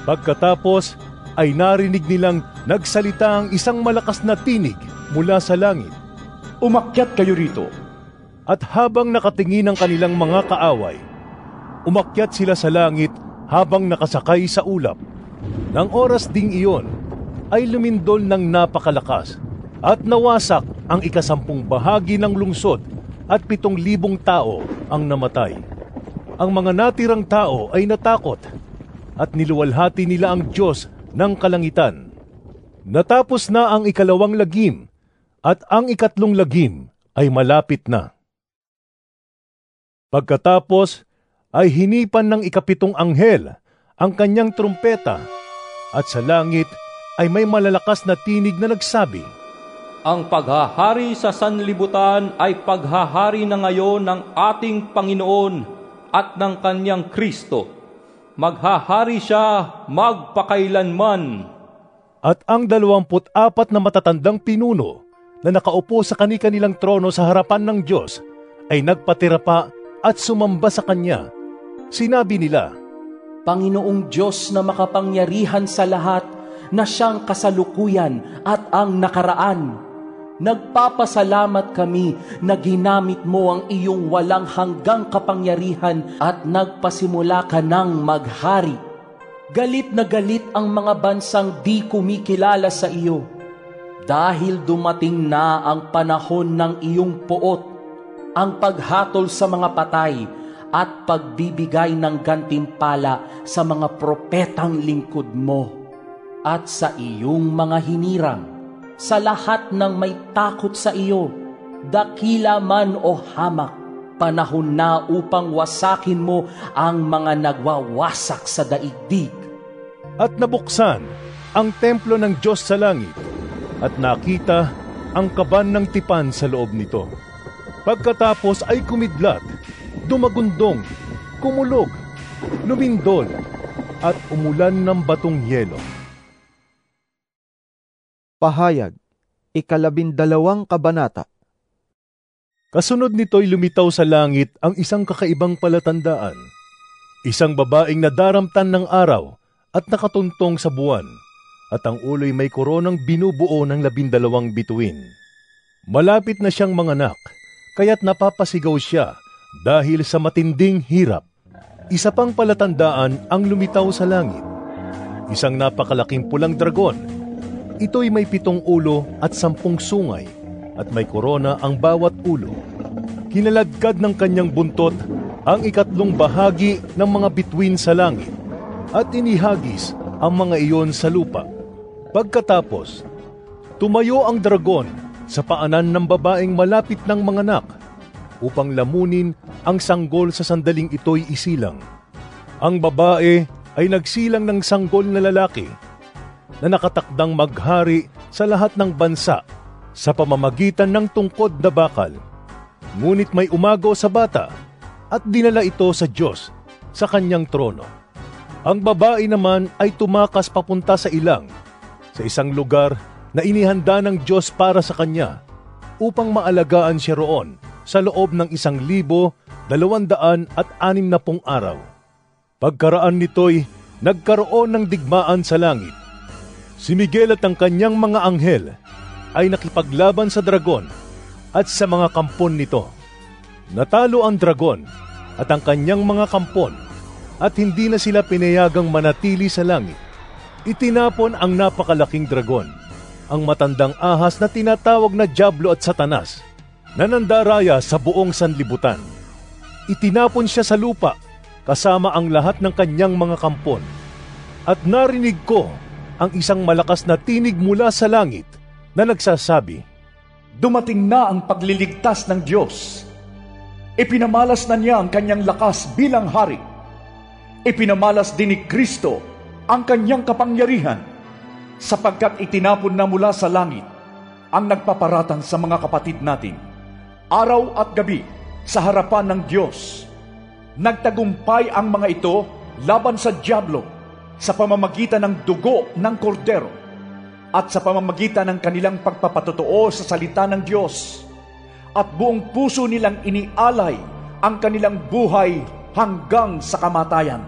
Pagkatapos ay narinig nilang nagsalita ang isang malakas na tinig mula sa langit. Umakyat kayo rito. At habang nakatingin ang kanilang mga kaaway, umakyat sila sa langit habang nakasakay sa ulap. Nang oras ding iyon ay lumindol ng napakalakas at nawasak ang 10 bahagi ng lungsod at 7,000 tao ang namatay. Ang mga natirang tao ay natakot at niluwalhati nila ang Diyos ng kalangitan. Natapos na ang 2 lagim at ang 3 lagim ay malapit na. Pagkatapos ay hinipan ng ikapitong anghel ang kanyang trumpeta, at sa langit ay may malalakas na tinig na nagsabi, Ang paghahari sa sanlibutan ay paghahari na ngayon ng ating Panginoon at ng kanyang Kristo. Maghahari siya magpakailanman. At ang 24 na matatandang pinuno na nakaupo sa kani-kanilang trono sa harapan ng Diyos ay nagpatira pa at sumamba sa Kanya. Sinabi nila, Panginoong Diyos na makapangyarihan sa lahat, na siyang kasalukuyan at ang nakaraan. Nagpapasalamat kami na ginamit mo ang iyong walang hanggang kapangyarihan at nagpasimula ka ng maghari. Galit na galit ang mga bansang di kumikilala sa iyo, dahil dumating na ang panahon ng iyong poot, ang paghatol sa mga patay at pagbibigay ng gantimpala sa mga propetang lingkod mo at sa iyong mga hinirang, sa lahat ng may takot sa iyo, dakila man o hamak. Panahon na upang wasakin mo ang mga nagwawasak sa daigdig. At nabuksan ang templo ng Diyos sa langit, at nakita ang kaban ng tipan sa loob nito. Pagkatapos ay kumidlat, dumagundong, kumulog, lumindol, at umulan ng batong yelo. Pahayag, 12 kabanata. Kasunod nito'y lumitaw sa langit ang isang kakaibang palatandaan. Isang babaeng nadaramtan ng araw at nakatuntong sa buwan, at ang ulo'y may koronang binubuo ng 12 bituin. Malapit na siyang manganak, kaya't napapasigaw siya dahil sa matinding hirap. Isa pang palatandaan ang lumitaw sa langit. Isang napakalaking pulang dragon. Ito'y may 7 ulo at 10 sungay, at may korona ang bawat ulo. Kinaladkad ng kanyang buntot ang 3 bahagi ng mga bituin sa langit, at inihagis ang mga iyon sa lupa. Pagkatapos, tumayo ang dragon sa paanan ng babaeng malapit ng manganak upang lamunin ang sanggol sa sandaling ito'y isilang. Ang babae ay nagsilang ng sanggol na lalaki na nakatakdang maghari sa lahat ng bansa sa pamamagitan ng tungkod na bakal. Ngunit may umagaw sa bata at dinala ito sa Diyos sa kanyang trono. Ang babae naman ay tumakas papunta sa ilang, sa isang lugar na inihanda ng Diyos para sa kanya, upang maalagaan siya roon sa loob ng 1,260 araw. Pagkaraan nito'y nagkaroon ng digmaan sa langit. Si Miguel at ang kanyang mga anghel ay nakipaglaban sa dragon at sa mga kampon nito. Natalo ang dragon at ang kanyang mga kampon, at hindi na sila pinayagang manatili sa langit. Itinapon ang napakalaking dragon, ang matandang ahas na tinatawag na Diablo at Satanas, na nandaraya sa buong sanlibutan. Itinapon siya sa lupa kasama ang lahat ng kanyang mga kampon. At narinig ko ang isang malakas na tinig mula sa langit na nagsasabi, Dumating na ang pagliligtas ng Diyos. Ipinamalas na niya ang kanyang lakas bilang hari. Ipinamalas din ni Kristo ang kanyang kapangyarihan, sapagkat itinapon na mula sa langit ang nagpaparatang sa mga kapatid natin, araw at gabi sa harapan ng Diyos. Nagtagumpay ang mga ito laban sa Diablo sa pamamagitan ng dugo ng kordero at sa pamamagitan ng kanilang pagpapatotoo sa salita ng Diyos, at buong puso nilang inialay ang kanilang buhay hanggang sa kamatayan.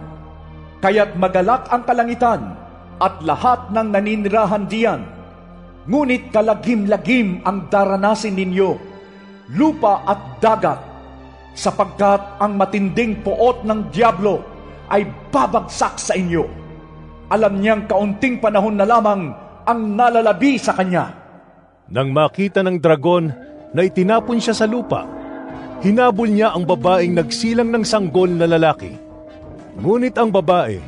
Kaya't magalak ang kalangitan at lahat ng naninirahan diyan. Ngunit kalagim-lagim ang daranasin ninyo, lupa at dagat, sapagkat ang matinding poot ng Diablo ay babagsak sa inyo. Alam niyang kaunting panahon na lamang ang nalalabi sa kanya. Nang makita ng dragon na itinapon siya sa lupa, hinabol niya ang babaeng nagsilang ng sanggol na lalaki. Ngunit ang babae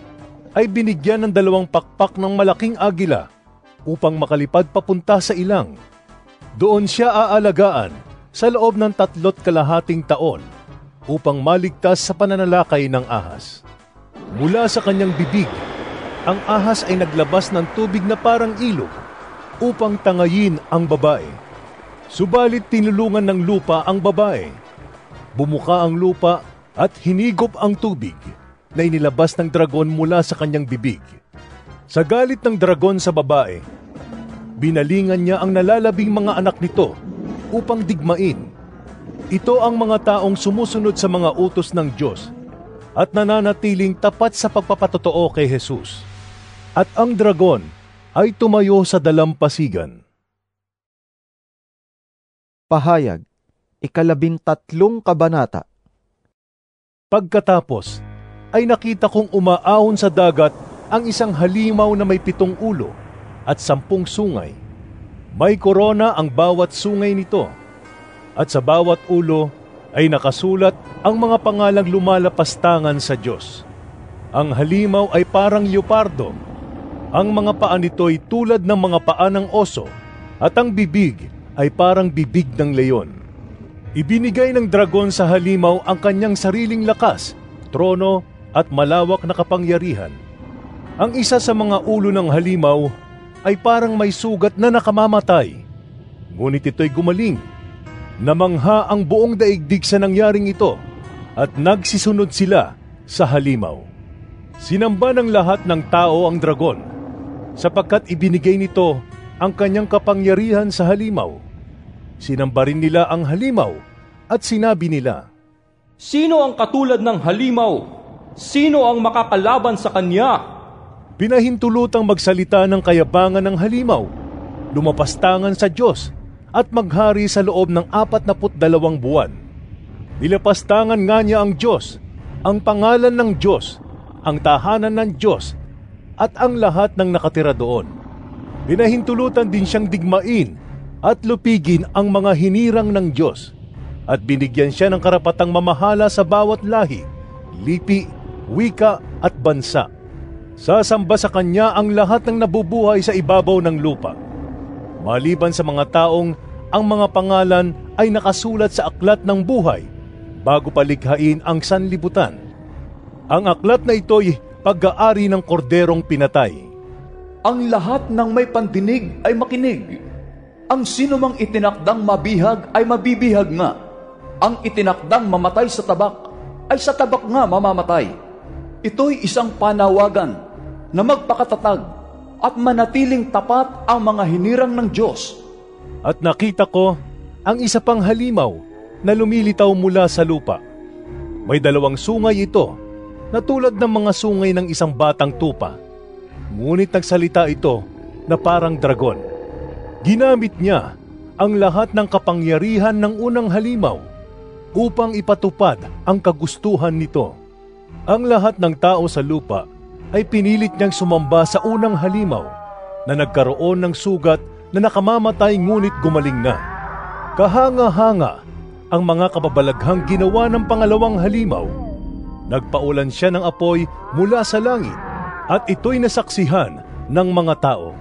ay binigyan ng 2 pakpak ng malaking agila upang makalipad papunta sa ilang. Doon siya aalagaan sa loob ng 3.5 taon, upang maligtas sa pananalakay ng ahas. Mula sa kanyang bibig, ang ahas ay naglabas ng tubig na parang ilog upang tangayin ang babae. Subalit tinulungan ng lupa ang babae. Bumuka ang lupa at hinigop ang tubig na inilabas ng dragon mula sa kanyang bibig. Sa galit ng dragon sa babae, binalingan niya ang nalalabing mga anak nito upang digmain. Ito ang mga taong sumusunod sa mga utos ng Diyos at nananatiling tapat sa pagpapatotoo kay Jesus. At ang dragon ay tumayo sa dalampasigan. Pahayag, 13 kabanata. Pagkatapos, ay nakita kong umaahon sa dagat ang isang halimaw na may 7 ulo at 10 sungay. May korona ang bawat sungay nito, at sa bawat ulo ay nakasulat ang mga pangalang lumalapastangan sa Diyos. Ang halimaw ay parang leopardo. Ang mga paa nito ay tulad ng mga paa ng oso, at ang bibig ay parang bibig ng leon. Ibinigay ng dragon sa halimaw ang kanyang sariling lakas, trono at malawak na kapangyarihan. Ang isa sa mga ulo ng halimaw ay parang may sugat na nakamamatay. Ngunit ito'y gumaling. Namangha ang buong daigdig sa nangyaring ito at nagsisunod sila sa halimaw. Sinamba ng lahat ng tao ang dragon sapagkat ibinigay nito ang kanyang kapangyarihan sa halimaw. Sinamba rin nila ang halimaw at sinabi nila, Sino ang katulad ng halimaw? Sino ang makakalaban sa kanya? Pinahintulutang magsalita ng kayabangan ng halimaw, lumapastangan sa Diyos at maghari sa loob ng 42 buwan. Nilapastangan nga niya ang Diyos, ang pangalan ng Diyos, ang tahanan ng Diyos at ang lahat ng nakatira doon. Pinahintulutan din siyang digmain at lupigin ang mga hinirang ng Diyos at binigyan siya ng karapatang mamahala sa bawat lahi, lipi, wika at bansa. Sasamba sa kanya ang lahat ng nabubuhay sa ibabaw ng lupa. Maliban sa mga taong ang mga pangalan ay nakasulat sa aklat ng buhay bago palikhain ang sanlibutan. Ang aklat na ito'y pag-aari ng korderong pinatay. Ang lahat ng may pandinig ay makinig. Ang sinumang itinakdang mabihag ay mabibihag nga. Ang itinakdang mamatay sa tabak ay sa tabak nga mamamatay. Ito'y isang panawagan na magpakatatag at manatiling tapat ang mga hinirang ng Diyos. At nakita ko ang isa pang halimaw na lumilitaw mula sa lupa. May 2 sungay ito na tulad ng mga sungay ng isang batang tupa. Ngunit nagsalita ito na parang dragon. Ginamit niya ang lahat ng kapangyarihan ng unang halimaw upang ipatupad ang kagustuhan nito. Ang lahat ng tao sa lupa ay pinilit niyang sumamba sa unang halimaw na nagkaroon ng sugat na nakamamatay ngunit gumaling na. Kahanga-hanga ang mga kababalaghang ginawa ng pangalawang halimaw. Nagpaulan siya ng apoy mula sa langit at ito'y nasaksihan ng mga tao.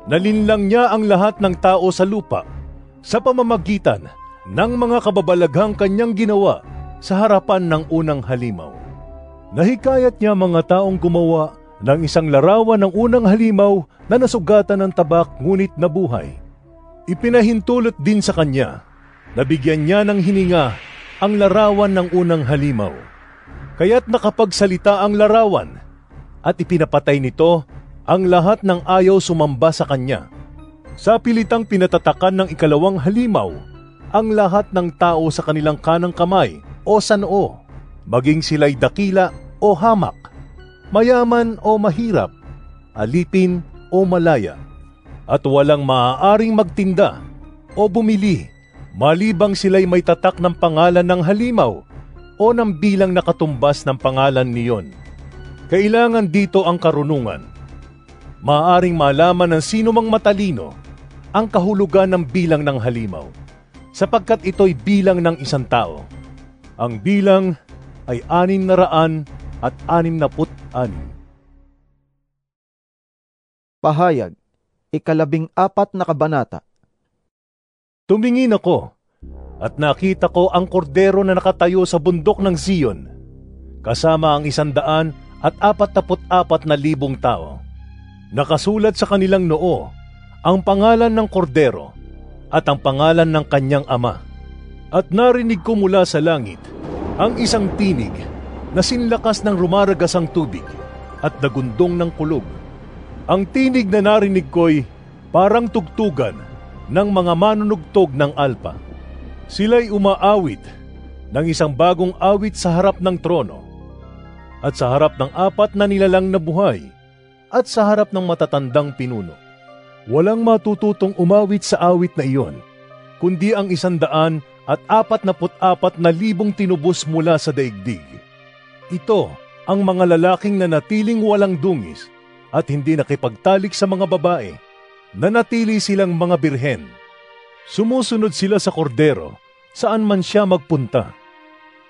Nalinlang niya ang lahat ng tao sa lupa sa pamamagitan ng mga kababalaghang kanyang ginawa sa harapan ng unang halimaw. Nahikayat niya mga taong gumawa ng isang larawan ng unang halimaw na nasugatan ng tabak ngunit nabuhay. Ipinahintulot din sa kanya na bigyan niya ng hininga ang larawan ng unang halimaw. Kaya't nakapagsalita ang larawan at ipinapatay nito ang lahat ng ayaw sumamba sa kanya. Sa pilitang pinatatakan ng ikalawang halimaw ang lahat ng tao sa kanilang kanang kamay o sa noo, maging sila'y dakila o hamak, mayaman o mahirap, alipin o malaya, at walang maaaring magtinda o bumili, malibang sila'y may tatak ng pangalan ng halimaw o ng bilang nakatumbas ng pangalan niyon. Kailangan dito ang karunungan. Maaaring malaman ng sino mang matalino ang kahulugan ng bilang ng halimaw, sapagkat ito'y bilang ng isang tao. Ang bilang ay 666. Pahayag, 14 na kabanata. Tumingin ako, At nakita ko ang kordero na nakatayo sa bundok ng Zion, kasama ang 144,000 tao. Nakasulat sa kanilang noo ang pangalan ng kordero at ang pangalan ng kanyang ama. At narinig ko mula sa langit ang isang tinig na sinlakas ng rumaragasang tubig at nagundong ng kulog. Ang tinig na narinig ko'y parang tugtugan ng mga manunugtog ng alpa. Sila'y umaawit ng isang bagong awit sa harap ng trono at sa harap ng 4 na nilalang na buhay at sa harap ng matatandang pinuno. Walang matututong umawit sa awit na iyon, kundi ang 144,000 tinubos mula sa daigdig. Ito ang mga lalaking nanatiling walang dungis at hindi nakipagtalik sa mga babae, nanatili silang mga birhen. Sumusunod sila sa kordero saan man siya magpunta.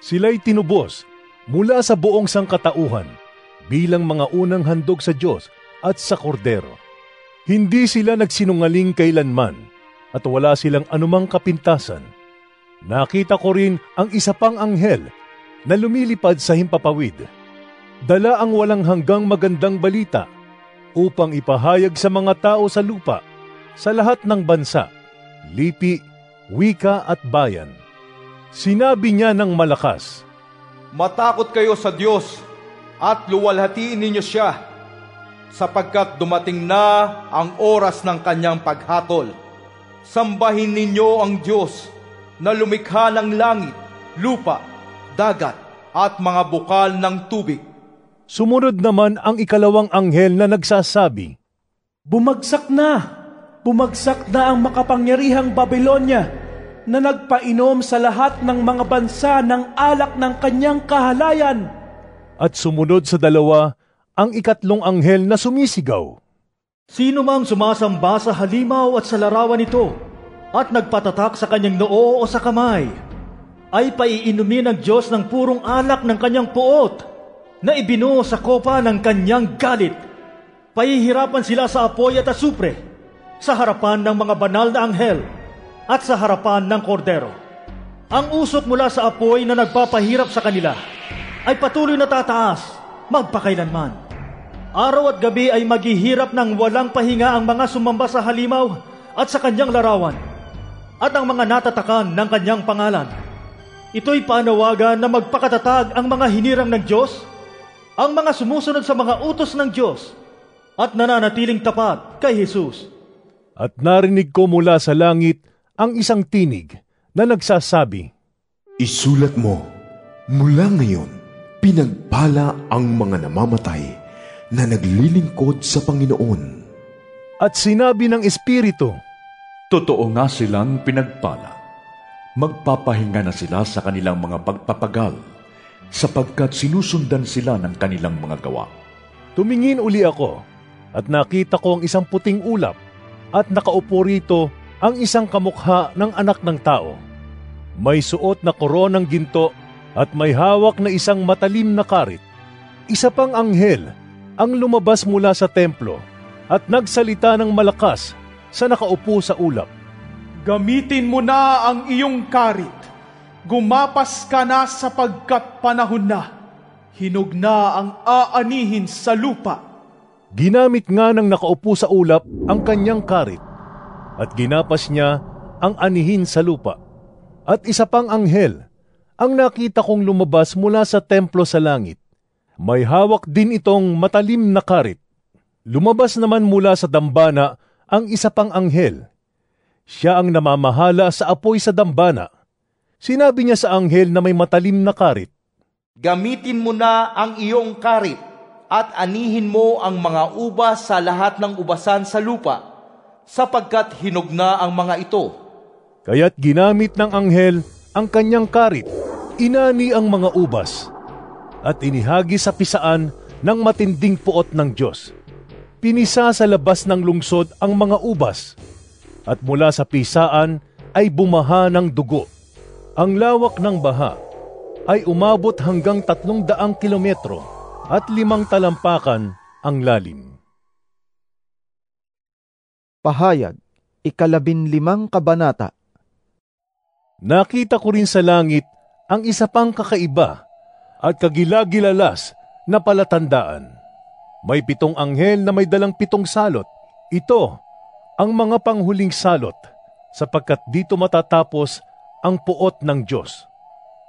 Sila'y tinubos mula sa buong sangkatauhan bilang mga unang handog sa Diyos at sa kordero. Hindi sila nagsinungaling kailanman at wala silang anumang kapintasan. Nakita ko rin ang isa pang anghel na lumilipad sa himpapawid. Dala ang walang hanggang magandang balita upang ipahayag sa mga tao sa lupa, sa lahat ng bansa, lipi, wika at bayan. Sinabi niya ng malakas, "Matakot kayo sa Diyos at luwalhatiin ninyo siya, sapagkat dumating na ang oras ng kanyang paghatol. Sambahin ninyo ang Diyos na lumikha ng langit, lupa, dagat at mga bukal ng tubig." Sumunod naman ang ikalawang anghel na nagsasabi, Bumagsak na ang makapangyarihang Babylonia na nagpainom sa lahat ng mga bansa ng alak ng kanyang kahalayan. At sumunod sa dalawa ang ikatlong anghel na sumisigaw, Sino mang sumasamba sa halimaw at sa larawan nito at nagpatatak sa kanyang noo o sa kamay, ay paiinumin ng Diyos ng purong alak ng kanyang puot na ibinuo sa kopa ng kanyang galit. Pahihirapan sila sa apoy at asupre sa harapan ng mga banal na anghel at sa harapan ng kordero. Ang usok mula sa apoy na nagpapahirap sa kanila ay patuloy na tataas magpakailanman. Araw at gabi ay maghihirap ng walang pahinga ang mga sumamba sa halimaw at sa kanyang larawan at ang mga natatakan ng kanyang pangalan. Ito'y panawagan na magpakatatag ang mga hinirang ng Diyos, ang mga sumusunod sa mga utos ng Diyos at nananatiling tapat kay Jesus. At narinig ko mula sa langit ang isang tinig na nagsasabi, Isulat mo, mula ngayon, pinagpala ang mga namamatay na naglilingkod sa Panginoon. At sinabi ng Espiritu, Totoo nga silang pinagpala. Magpapahinga na sila sa kanilang mga pagpapagal, sapagkat sinusundan sila ng kanilang mga gawa. Tumingin uli ako, at nakita ko ang isang puting ulap, at nakaupo rito ang isang kamukha ng anak ng tao. May suot na koronang ginto at may hawak na isang matalim na karit. Isa pang anghel ang lumabas mula sa templo at nagsalita ng malakas sa nakaupo sa ulap. Gamitin mo na ang iyong karit. Gumapas ka na sapagkat panahon na. Hinog na ang aanihin sa lupa. Ginamit nga ng nakaupo sa ulap ang kanyang karit at ginapas niya ang anihin sa lupa. At isa pang anghel ang nakita kong lumabas mula sa templo sa langit. May hawak din itong matalim na karit. Lumabas naman mula sa dambana ang isa pang anghel. Siya ang namamahala sa apoy sa dambana. Sinabi niya sa anghel na may matalim na karit, Gamitin mo na ang iyong karit at anihin mo ang mga ubas sa lahat ng ubasan sa lupa, sapagkat hinog na ang mga ito. Kaya't ginamit ng anghel ang kanyang karit, inani ang mga ubas, at inihagi sa pisaan ng matinding puot ng Diyos. Pinisa sa labas ng lungsod ang mga ubas, at mula sa pisaan ay bumaha ng dugo. Ang lawak ng baha ay umabot hanggang 300 kilometro at 5 talampakan ang lalim. Pahayag, 15 kabanata. Nakita ko rin sa langit ang isa pang kakaiba at kagilagilalas na palatandaan. May 7 anghel na may dalang 7 salot. Ito ang mga panghuling salot, sapagkat dito matatapos ang puot ng Diyos.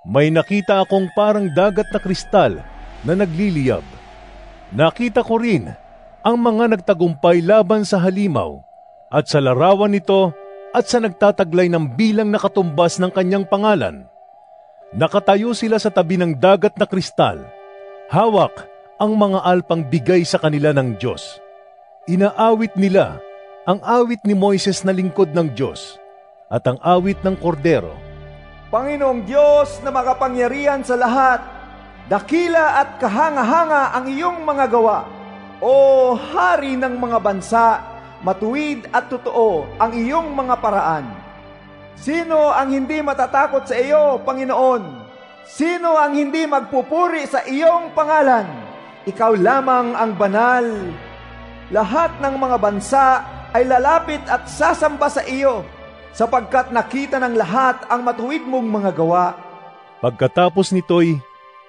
May nakita akong parang dagat na kristal na nagliliyab. Nakita ko rin ang mga nagtagumpay laban sa halimaw at sa larawan nito at sa nagtataglay ng bilang na katumbas ng kanyang pangalan. Nakatayo sila sa tabi ng dagat na kristal. Hawak ang mga alpang bigay sa kanila ng Diyos. Inaawit nila ang awit ni Moises na lingkod ng Diyos at ang awit ng Kordero. Panginoong Diyos na makapangyarihan sa lahat, dakila at kahanga-hanga ang iyong mga gawa. O Hari ng mga bansa, matuwid at totoo ang iyong mga paraan. Sino ang hindi matatakot sa iyo, Panginoon? Sino ang hindi magpupuri sa iyong pangalan? Ikaw lamang ang banal. Lahat ng mga bansa ay lalapit at sasamba sa iyo, sapagkat nakita ng lahat ang matuwid mong mga gawa. Pagkatapos nito'y,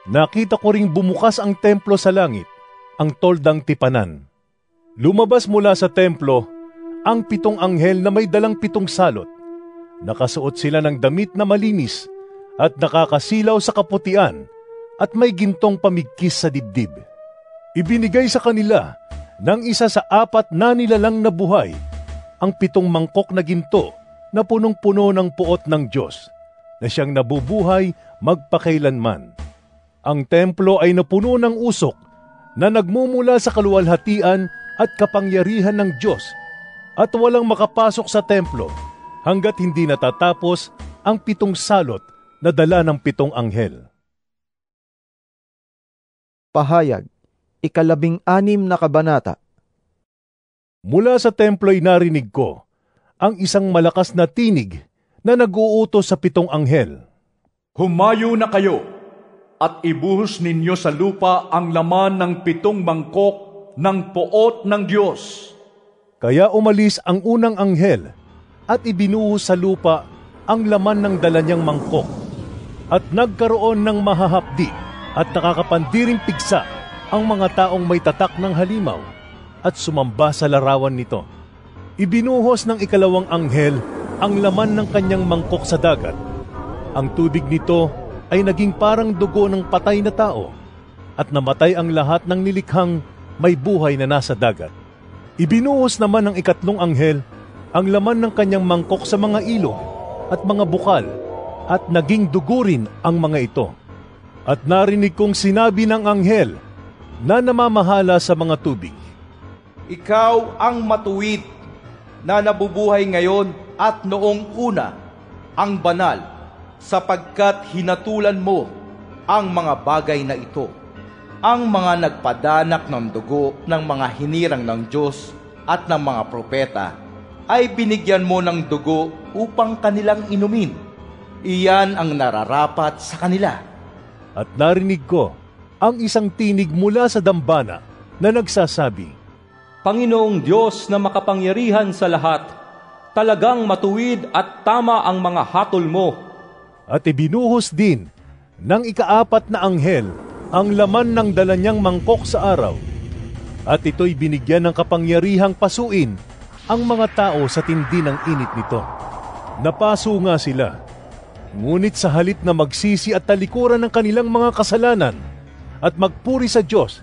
nakita ko ring bumukas ang templo sa langit, ang toldang tipanan. Lumabas mula sa templo ang 7 anghel na may dalang 7 salot. Nakasuot sila ng damit na malinis at nakakasilaw sa kaputian at may gintong pamigkis sa dibdib. Ibinigay sa kanila ng isa sa 4 na nilalang na buhay ang 7 mangkok na ginto na punong-puno ng puot ng Diyos na siyang nabubuhay magpakailanman. Ang templo ay napuno ng usok na nagmumula sa kaluwalhatian at kapangyarihan ng Diyos at walang makapasok sa templo hanggat hindi natatapos ang 7 salot na dala ng 7 anghel. Pahayag, 16 na kabanata. Mula sa templo'y narinig ko ang isang malakas na tinig na nag-uutos sa 7 anghel. Humayo na kayo at ibuhos ninyo sa lupa ang laman ng 7 mangkok ng puot ng Diyos. Kaya umalis ang unang anghel at ibinuhos sa lupa ang laman ng dala niyang mangkok at nagkaroon ng mahahapdi at nakakapandiring pigsa ang mga taong may tatak ng halimaw at sumamba sa larawan nito. Ibinuhos ng 2 anghel ang laman ng kanyang mangkok sa dagat. Ang tubig nito ay naging parang dugo ng patay na tao at namatay ang lahat ng nilikhang may buhay na nasa dagat. Ibinuhos naman ng 3 anghel ang laman ng kanyang mangkok sa mga ilog at mga bukal at naging dugo rin ang mga ito. At narinig kong sinabi ng anghel na namamahala sa mga tubig, Ikaw ang matuwid na nabubuhay ngayon at noong una, ang banal, sapagkat hinatulan mo ang mga bagay na ito. Ang mga nagpadanak ng dugo ng mga hinirang ng Diyos at ng mga propeta ay binigyan mo ng dugo upang kanilang inumin. Iyan ang nararapat sa kanila. At narinig ko ang isang tinig mula sa dambana na nagsasabi, Panginoong Diyos na makapangyarihan sa lahat, talagang matuwid at tama ang mga hatol mo. At ibinuhos din ng 4 na anghel ang laman ng dala niyang mangkok sa araw. At ito'y binigyan ng kapangyarihang pasuin ang mga tao sa tindi ng init nito. Napaso nga sila, ngunit sa halip na magsisi at talikuran ng kanilang mga kasalanan at magpuri sa Diyos,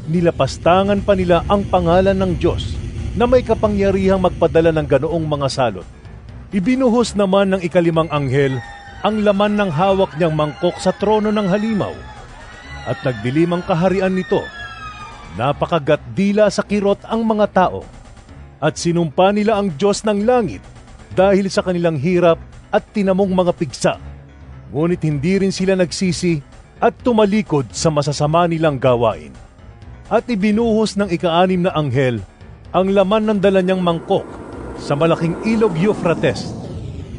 nilapastangan pa nila ang pangalan ng Diyos na may kapangyarihang magpadala ng ganoong mga salot. Ibinuhos naman ng 5 anghel ang laman ng hawak niyang mangkok sa trono ng halimaw at nagdilim ang kaharian nito. Napakagat dila sa kirot ang mga tao at sinumpa nila ang Diyos ng langit dahil sa kanilang hirap at tinamong mga pigsa. Ngunit hindi rin sila nagsisi at tumalikod sa masasama nilang gawain. At ibinuhos ng 6 na anghel ang laman ng dala niyang mangkok sa malaking ilog Euphrates.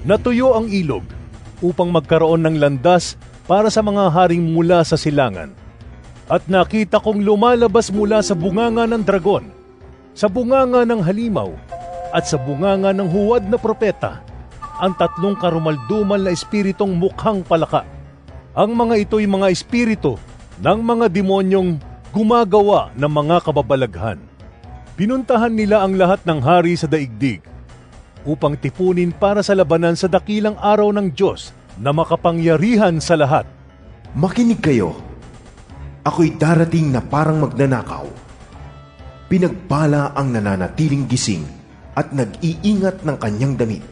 Natuyo ang ilog upang magkaroon ng landas para sa mga haring mula sa silangan. At nakita kong lumalabas mula sa bunganga ng dragon, sa bunganga ng halimaw, at sa bunganga ng huwad na propeta ang 3 karumaldumal na espiritong mukhang palaka. Ang mga ito'y mga espiritu ng mga demonyong gumagawa ng mga kababalaghan. Pinuntahan nila ang lahat ng hari sa daigdig upang tipunin para sa labanan sa dakilang araw ng Diyos na makapangyarihan sa lahat. Makinig kayo. Ako'y darating na parang magnanakaw. Pinagpala ang nananatiling gising at nag-iingat ng kanyang damit.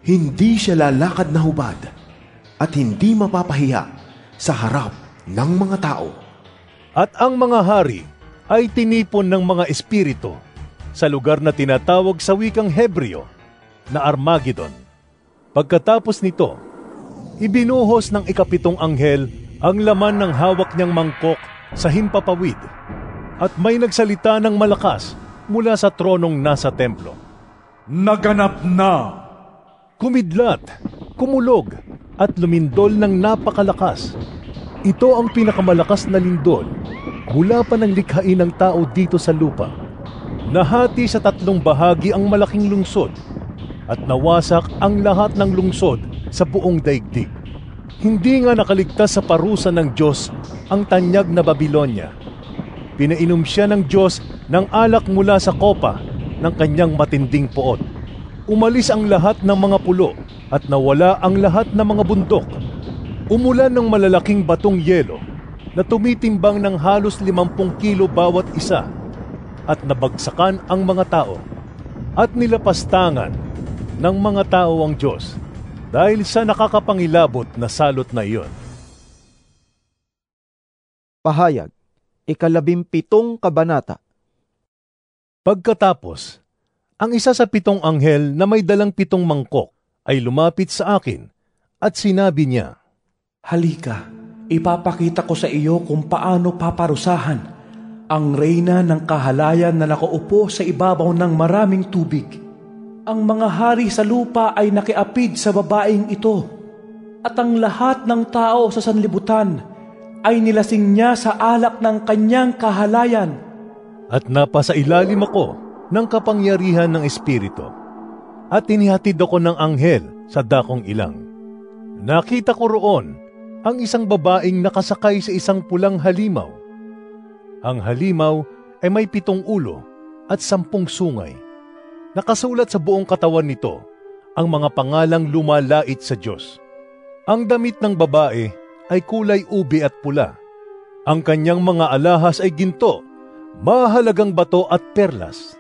Hindi siya lalakad na hubad at hindi mapapahiya sa harap ng mga tao. At ang mga hari ay tinipon ng mga espiritu sa lugar na tinatawag sa wikang Hebreo na Armageddon. Pagkatapos nito, ibinuhos ng ika-7 anghel ang laman ng hawak niyang mangkok sa himpapawid at may nagsalita ng malakas mula sa tronong nasa templo. Naganap na! Kumidlat, kumulog at lumindol ng napakalakas. Ito ang pinakamalakas na lindol mula pa ng likhain ng tao dito sa lupa. Nahati sa 3 bahagi ang malaking lungsod at nawasak ang lahat ng lungsod sa buong daigdig. Hindi nga nakaligtas sa parusa ng Diyos ang tanyag na Babilonya. Pinainom siya ng Diyos ng alak mula sa kopa ng kanyang matinding puot. Umalis ang lahat ng mga pulo at nawala ang lahat ng mga bundok. Umulan ng malalaking batong yelo na tumitimbang ng halos 50 kilo bawat isa at nabagsakan ang mga tao at nilapastangan ng mga tao ang Diyos dahil sa nakakapangilabot na salot na iyon. Pahayag, 17 kabanata. Pagkatapos, ang isa sa 7 anghel na may dalang 7 mangkok ay lumapit sa akin at sinabi niya, Halika, ipapakita ko sa iyo kung paano paparusahan ang reyna ng kahalayan na nakaupo sa ibabaw ng maraming tubig. Ang mga hari sa lupa ay nakiapid sa babaeng ito, at ang lahat ng tao sa sanlibutan ay nilasing niya sa alak ng kanyang kahalayan. At napasa ilalim ako ng kapangyarihan ng Espiritu, at inihatid ako ng anghel sa dakong ilang. Nakita ko roon ang isang babaeng nakasakay sa isang pulang halimaw. Ang halimaw ay may 7 ulo at 10 sungay. Nakasulat sa buong katawan nito ang mga pangalang lumalait sa Diyos. Ang damit ng babae ay kulay ube at pula. Ang kanyang mga alahas ay ginto, mahalagang bato at perlas.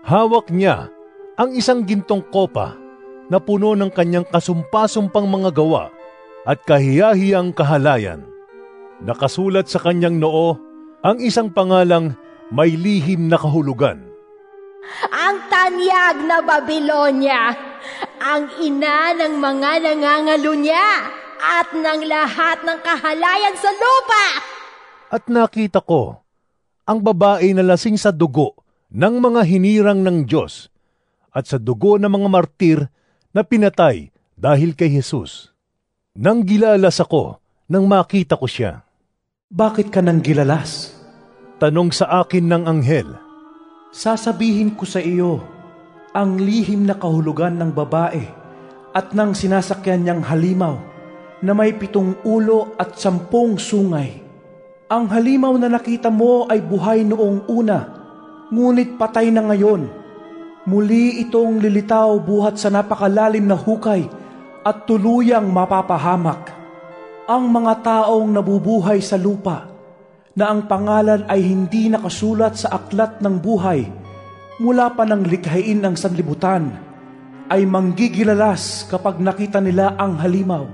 Hawak niya ang isang gintong kopa na puno ng kanyang kasumpa-sumpang mga gawa at kahiyahiyang kahalayan. Nakasulat sa kanyang noo ang isang pangalang may lihim na kahulugan. Ang tanyag na Babilonya, ang ina ng mga nangangalo niya at ng lahat ng kahalayan sa lupa. At nakita ko ang babae na lasing sa dugo ng mga hinirang ng Diyos at sa dugo ng mga martir na pinatay dahil kay Jesus. Nang gilalas ako nang makita ko siya. Bakit ka nang gilalas? Tanong sa akin ng anghel. Sasabihin ko sa iyo ang lihim na kahulugan ng babae at ng sinasakyan niyang halimaw na may 7 ulo at 10 sungay. Ang halimaw na nakita mo ay buhay noong una, ngunit patay na ngayon. Muli itong lilitaw buhat sa napakalalim na hukay at tuluyang mapapahamak. Ang mga taong nabubuhay sa lupa na ang pangalan ay hindi nakasulat sa aklat ng buhay mula pa ng likhain ng sanlibutan ay manggigilalas kapag nakita nila ang halimaw,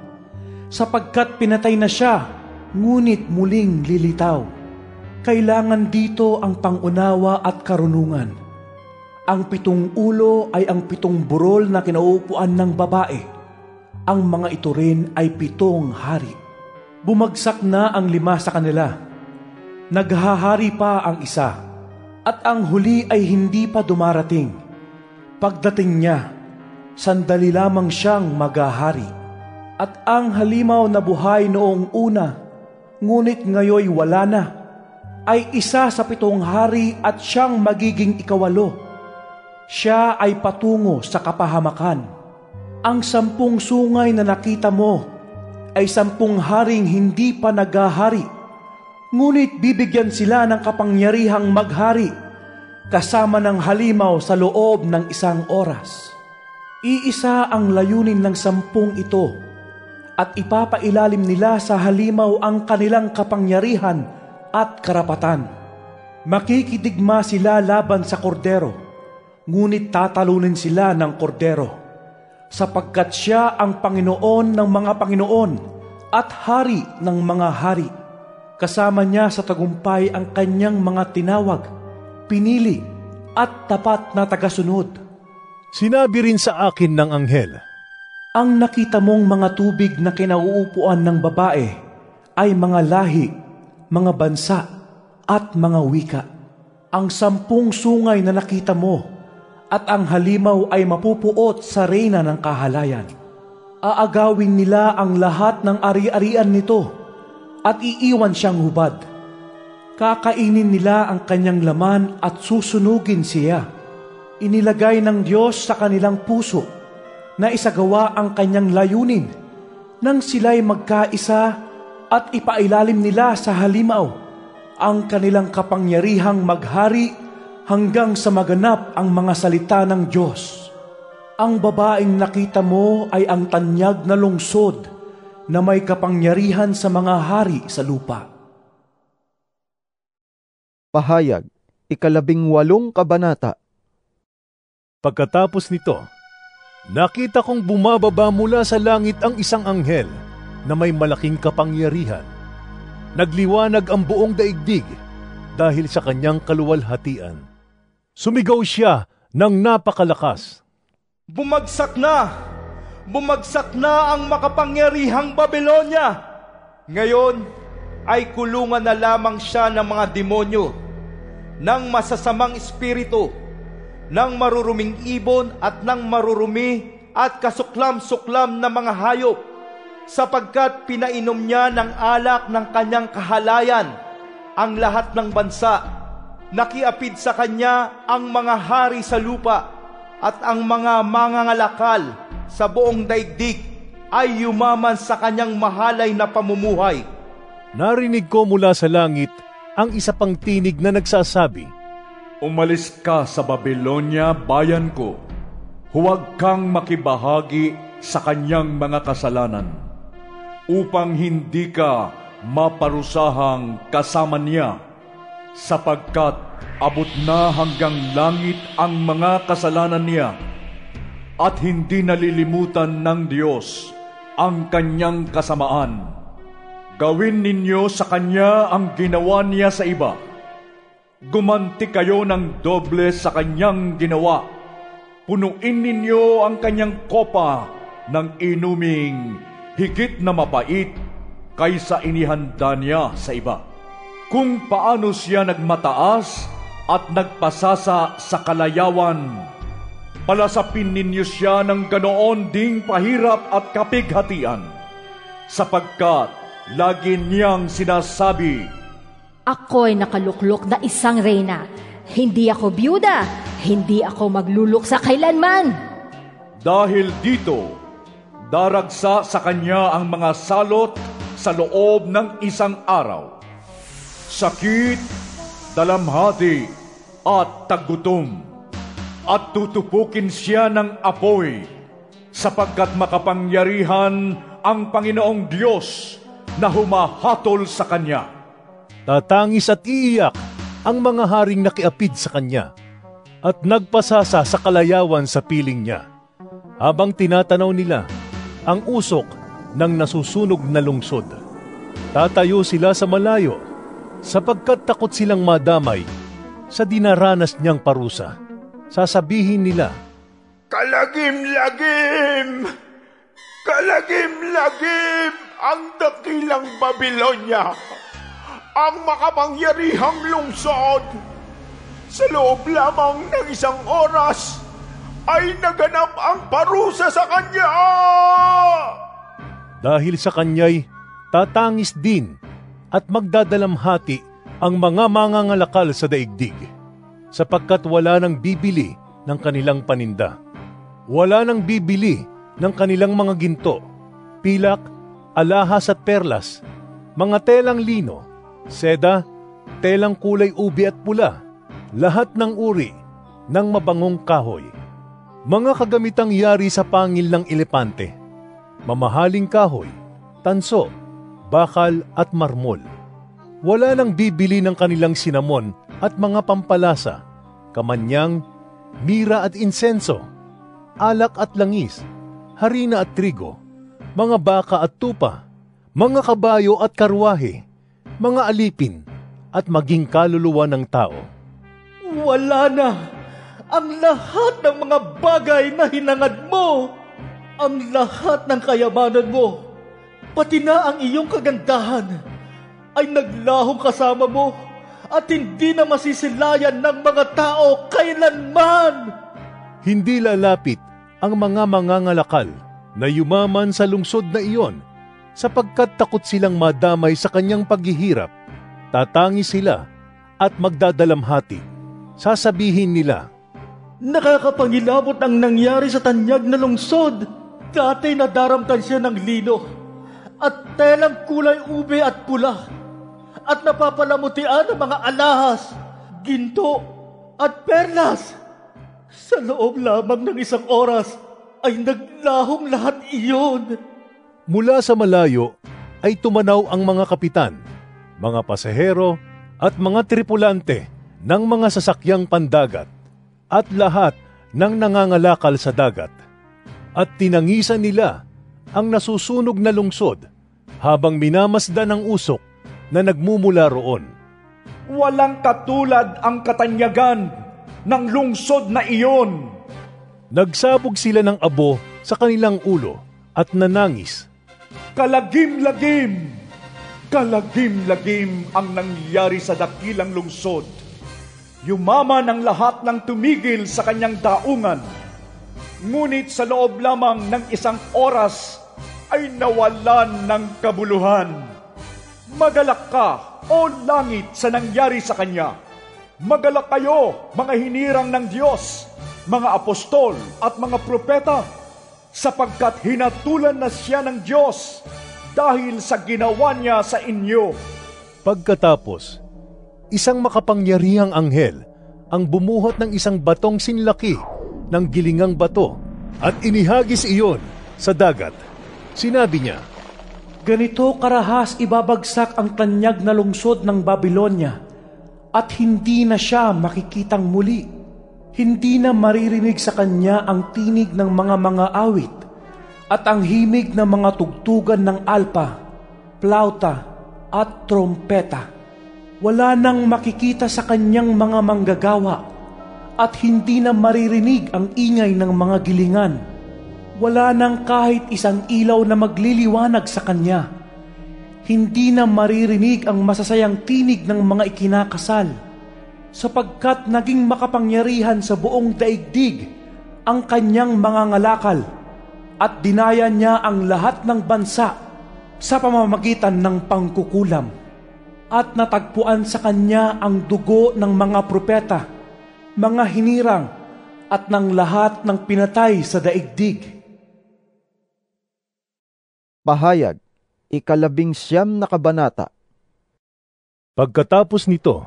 sapagkat pinatay na siya, ngunit muling lilitaw. Kailangan dito ang pangunawa at karunungan. Ang 7 ulo ay ang 7 burol na kinauupuan ng babae. Ang mga ito rin ay 7 hari. Bumagsak na ang 5 sa kanila. Naghahari pa ang isa, at ang huli ay hindi pa dumarating. Pagdating niya, sandali lamang siyang maghahari. At ang halimaw na buhay noong una, ngunit ngayoy wala na, ay isa sa 7 hari at siyang magiging 8. Siya ay patungo sa kapahamakan. Ang 10 sungay na nakita mo ay 10 haring hindi pa naghahari, ngunit bibigyan sila ng kapangyarihang maghari kasama ng halimaw sa loob ng 1 oras. Iisa ang layunin ng 10 ito, at ipapailalim nila sa halimaw ang kanilang kapangyarihan at karapatan. Makikidigma sila laban sa kordero, ngunit tatalunin sila ng kordero, sapagkat siya ang Panginoon ng mga Panginoon at Hari ng mga hari. Kasama niya sa tagumpay ang kanyang mga tinawag, pinili at tapat na tagasunod. Sinabi rin sa akin ng anghel, ang nakita mong mga tubig na kinauupuan ng babae ay mga lahi, mga bansa at mga wika. Ang 10 sungay na nakita mo at ang halimaw ay mapupuot sa reyna ng kahalayan. Aagawin nila ang lahat ng ari-arian nito at iiwan siyang hubad. Kakainin nila ang kanyang laman at susunugin siya. Inilagay ng Diyos sa kanilang puso na isagawa ang kanyang layunin nang sila'y magkaisa at ipailalim nila sa halimaw ang kanilang kapangyarihang maghari hanggang sa maganap ang mga salita ng Diyos. Ang babaeng nakita mo ay ang tanyag na lungsod na may kapangyarihan sa mga hari sa lupa. Pahayag, 18 kabanata. Pagkatapos nito, nakita kong bumababa mula sa langit ang isang anghel na may malaking kapangyarihan. Nagliwanag ang buong daigdig dahil sa kanyang kaluwalhatian. Sumigaw siya ng napakalakas. Bumagsak na! Bumagsak na ang makapangyarihang Babilonya! Ngayon ay kulungan na lamang siya ng mga demonyo, ng masasamang espiritu, ng maruruming ibon at ng marurumi at kasuklam-suklam na mga hayop, sapagkat pinainom niya ng alak ng kanyang kahalayan ang lahat ng bansa. Nakiapid sa kanya ang mga hari sa lupa, at ang mga mangangalakal sa buong daigdig ay yumaman sa kanyang mahalay na pamumuhay. Narinig ko mula sa langit ang isa pang tinig na nagsasabi, umalis ka sa Babilonya, bayan ko. Huwag kang makibahagi sa kanyang mga kasalanan, upang hindi ka maparusahang kasama niya, sapagkat abot na hanggang langit ang mga kasalanan niya, at hindi nalilimutan ng Diyos ang kanyang kasamaan. Gawin ninyo sa kanya ang ginawa niya sa iba. Gumanti kayo ng doble sa kanyang ginawa. Punuin ninyo ang kanyang kopa ng inuming higit na mapait kaysa inihanda niya sa iba. Kung paano siya nagmataas at nagpasasa sa kalayawan, palasapin ninyo siya ng ganoon ding pahirap at kapighatian, sapagkat lagi niyang sinasabi, ako'y nakaluklok na isang reyna. Hindi ako byuda, hindi ako magluluksa kailanman. Dahil dito, daragsa sa kanya ang mga salot sa loob ng 1 araw. Sakit, dalamhati, at tagutom, at tutupukin siya ng apoy, sapagkat makapangyarihan ang Panginoong Diyos na humahatol sa kanya. Tatangis at iiyak ang mga haring nakiapid sa kanya, at nagpasasa sa kalayawan sa piling niya, habang tinatanaw nila ang usok ng nasusunog na lungsod. Tatayo sila sa malayo, sapagkat takot silang madamay sa dinaranas niyang parusa. Sasabihin nila, kalagim-lagim! Kalagim-lagim ang dakilang Babilonya, ang makapangyarihang lungsod. Sa loob lamang ng 1 oras ay naganap ang parusa sa kanya. Dahil sa kanya'y tatangis din at magdadalamhati ang mga mangangalakal sa daigdig, sapagkat wala nang bibili ng kanilang paninda. Wala nang bibili ng kanilang mga ginto, pilak, alahas at perlas, mga telang lino, seda, telang kulay ubi at pula, lahat ng uri ng mabangong kahoy. Mga kagamitang yari sa pangil ng elepante, mamahaling kahoy, tanso, bakal at marmol. Wala nang bibili ng kanilang sinamon at mga pampalasa, kamanyang, mira at insenso, alak at langis, harina at trigo, mga baka at tupa, mga kabayo at karwahe, mga alipin at maging kaluluwa ng tao. Wala na ang lahat ng mga bagay na hinangad mo, ang lahat ng kayamanan mo, pati na ang iyong kagandahan ay naglahong kasama mo at hindi na masisilayan ng mga tao kailanman. Hindi lalapit ang mga mangangalakal na yumaman sa lungsod na iyon sapagkat takot silang madamay sa kanyang paghihirap. Tatangi sila at magdadalamhati. Sasabihin nila, nakakapangilabot ang nangyari sa tanyag na lungsod. Dati nadaramtan siya ng lino at telang kulay ube at pula at napapalamutian ng mga alahas, ginto at perlas. Sa loob lamang ng isang oras ay naglahong lahat iyon. Mula sa malayo ay tumanaw ang mga kapitan, mga pasahero at mga tripulante ng mga sasakyang pandagat at lahat ng nangangalakal sa dagat. At tinangisan nila ang nasusunog na lungsod habang minamasdan ang usok na nagmumula roon. Walang katulad ang katanyagan ng lungsod na iyon. Nagsabog sila ng abo sa kanilang ulo at nanangis. Kalagim-lagim! Kalagim-lagim ang nangyari sa dakilang lungsod. Yumaman ang lahat ng tumigil sa kanyang daungan. Ngunit sa loob lamang ng isang oras ay nawalan ng kabuluhan. Magalak ka, o langit, sa nangyari sa kanya. Magalak kayo, mga hinirang ng Diyos, mga apostol at mga propeta, sapagkat hinatulan na siya ng Diyos dahil sa ginawa niya sa inyo. Pagkatapos, isang makapangyarihang anghel ang bumuhat ng isang batong sinlaki ng gilingang bato at inihagis iyon sa dagat. Sinabi niya, ganito karahas ibabagsak ang tanyag na lungsod ng Babylonia at hindi na siya makikitang muli. Hindi na maririnig sa kanya ang tinig ng mga awit at ang himig ng mga tugtugan ng alpa, plauta at trompeta. Wala nang makikita sa kanyang mga manggagawa at hindi na maririnig ang ingay ng mga gilingan. Wala nang kahit isang ilaw na magliliwanag sa kanya. Hindi na maririnig ang masasayang tinig ng mga ikinakasal, sapagkat naging makapangyarihan sa buong daigdig ang kanyang mga ngalakal at dinaya niya ang lahat ng bansa sa pamamagitan ng pangkukulam. At natagpuan sa kanya ang dugo ng mga propeta, mga hinirang at ng lahat ng pinatay sa daigdig. Pahayag, 11 na kabanata. Pagkatapos nito,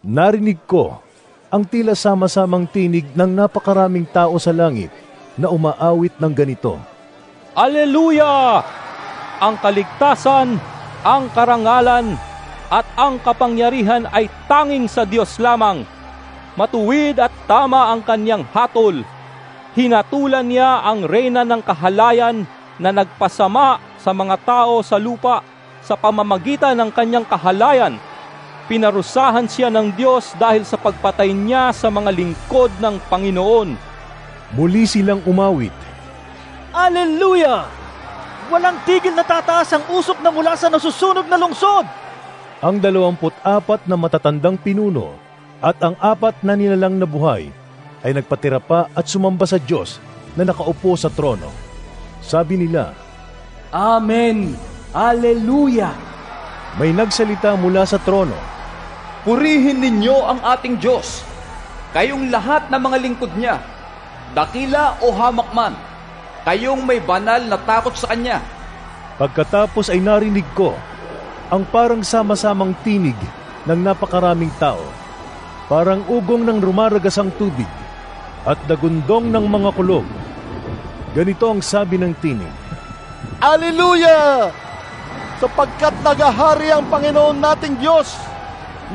narinig ko ang tila sama-samang tinig ng napakaraming tao sa langit na umaawit ng ganito. Aleluya! Ang kaligtasan, ang karangalan, at ang kapangyarihan ay tanging sa Diyos lamang. Matuwid at tama ang kanyang hatol. Hinatulan niya ang reyna ng kahalayan na nagpasama sa mga tao sa lupa sa pamamagitan ng kanyang kahalayan. Pinarusahan siya ng Diyos dahil sa pagpatay niya sa mga lingkod ng Panginoon. Muli silang umawit. Aleluya! Walang tigil na tataas ang usok na mula sa nasusunog na lungsod. Ang 24 na matatandang pinuno at ang 4 na nilalang na buhay ay nagpatira pa at sumamba sa Diyos na nakaupo sa trono. Sabi nila, Amen! Aleluya! May nagsalita mula sa trono. Purihin ninyo ang ating Diyos, kayong lahat na mga lingkod niya, dakila o hamak man, kayong may banal na takot sa Kanya. Pagkatapos ay narinig ko ang parang sama-samang tinig ng napakaraming tao, parang ugong ng rumaragasang tubig at dagundong ng mga kulog. Ganito ang sabi ng tinig: Aleluya! Sapagkat nagahari ang Panginoon nating Diyos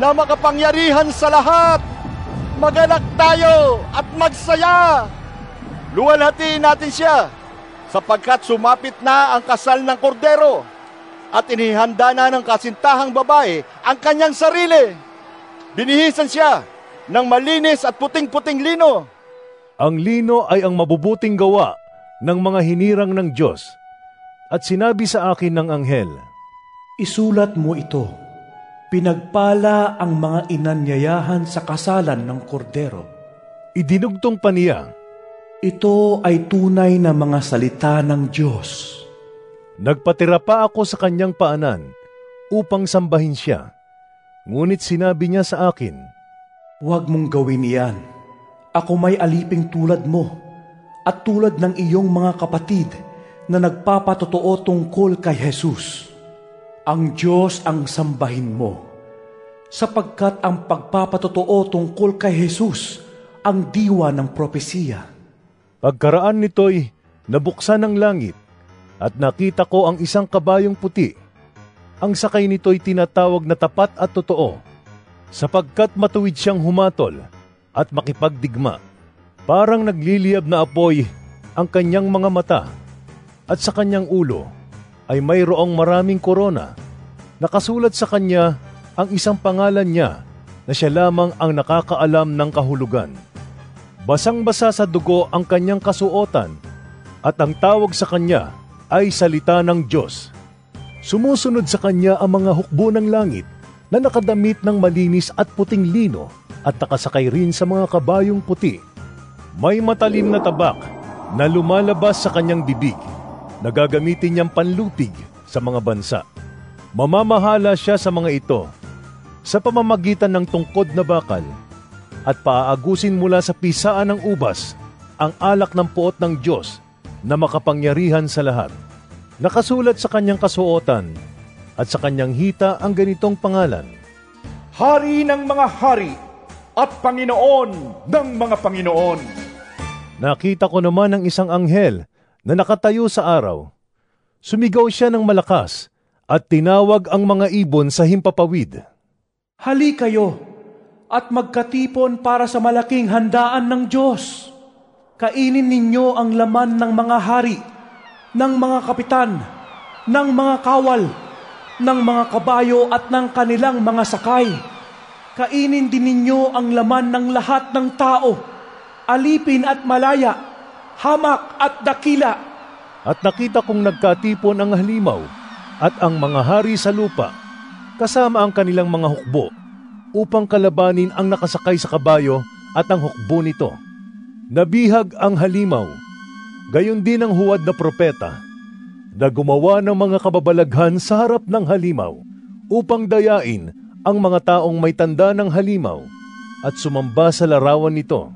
na makapangyarihan sa lahat. Magalak tayo at magsaya. Luwalhatiin natin siya, sapagkat sumapit na ang kasal ng kordero at inihanda na ng kasintahang babae ang kanyang sarili. Binihisan siya ng malinis at puting-puting lino. Ang lino ay ang mabubuting gawa ng mga hinirang ng Diyos. At sinabi sa akin ng anghel, isulat mo ito, pinagpala ang mga inanyayahan sa kasalan ng kordero. Idinugtong pa niya, ito ay tunay na mga salita ng Diyos. Nagpatira pa ako sa kanyang paanan upang sambahin siya. Ngunit sinabi niya sa akin, huwag mong gawin iyan. Ako may aliping tulad mo at tulad ng iyong mga kapatid na nagpapatotoo tungkol kay Jesus. Ang Diyos ang sambahin mo, sapagkat ang pagpapatotoo tungkol kay Jesus ang diwa ng propesiya. Pagkaraan nito'y nabuksan ang langit at nakita ko ang isang kabayong puti. Ang sakay nito'y tinatawag na tapat at totoo, sapagkat matuwid siyang humatol at makipagdigma. Parang nagliliyab na apoy ang kanyang mga mata, at sa kanyang ulo ay mayroong maraming korona. Nakasulat sa kanya ang isang pangalan niya na siya lamang ang nakakaalam ng kahulugan. Basang-basa sa dugo ang kanyang kasuotan, at ang tawag sa kanya ay salita ng Diyos. Sumusunod sa kanya ang mga hukbo ng langit na nakadamit ng malinis at puting lino at nakasakay rin sa mga kabayong puti. May matalim na tabak na lumalabas sa kanyang bibig na gagamitin niyang panlupig sa mga bansa. Mamamahala siya sa mga ito sa pamamagitan ng tungkod na bakal, at paaagusin mula sa pisaan ng ubas ang alak ng puot ng Diyos na makapangyarihan sa lahat. Nakasulat sa kanyang kasuotan at sa kanyang hita ang ganitong pangalan: Hari ng mga hari at Panginoon ng mga Panginoon. Nakita ko naman ang isang anghel na nakatayo sa araw. Sumigaw siya ng malakas at tinawag ang mga ibon sa himpapawid. Hali kayo at magkatipon para sa malaking handaan ng Diyos. Kainin ninyo ang laman ng mga hari, ng mga kapitan, ng mga kawal, ng mga kabayo at ng kanilang mga sakay. Kainin din ninyo ang laman ng lahat ng tao, alipin at malaya, hamak at dakila. At nakita kong nagkatipon ang halimaw at ang mga hari sa lupa, kasama ang kanilang mga hukbo, upang kalabanin ang nakasakay sa kabayo at ang hukbo nito. Nabihag ang halimaw, gayon din ang huwad na propeta, na gumawa ng mga kababalaghan sa harap ng halimaw, upang dayain ang mga taong may tanda ng halimaw at sumamba sa larawan nito.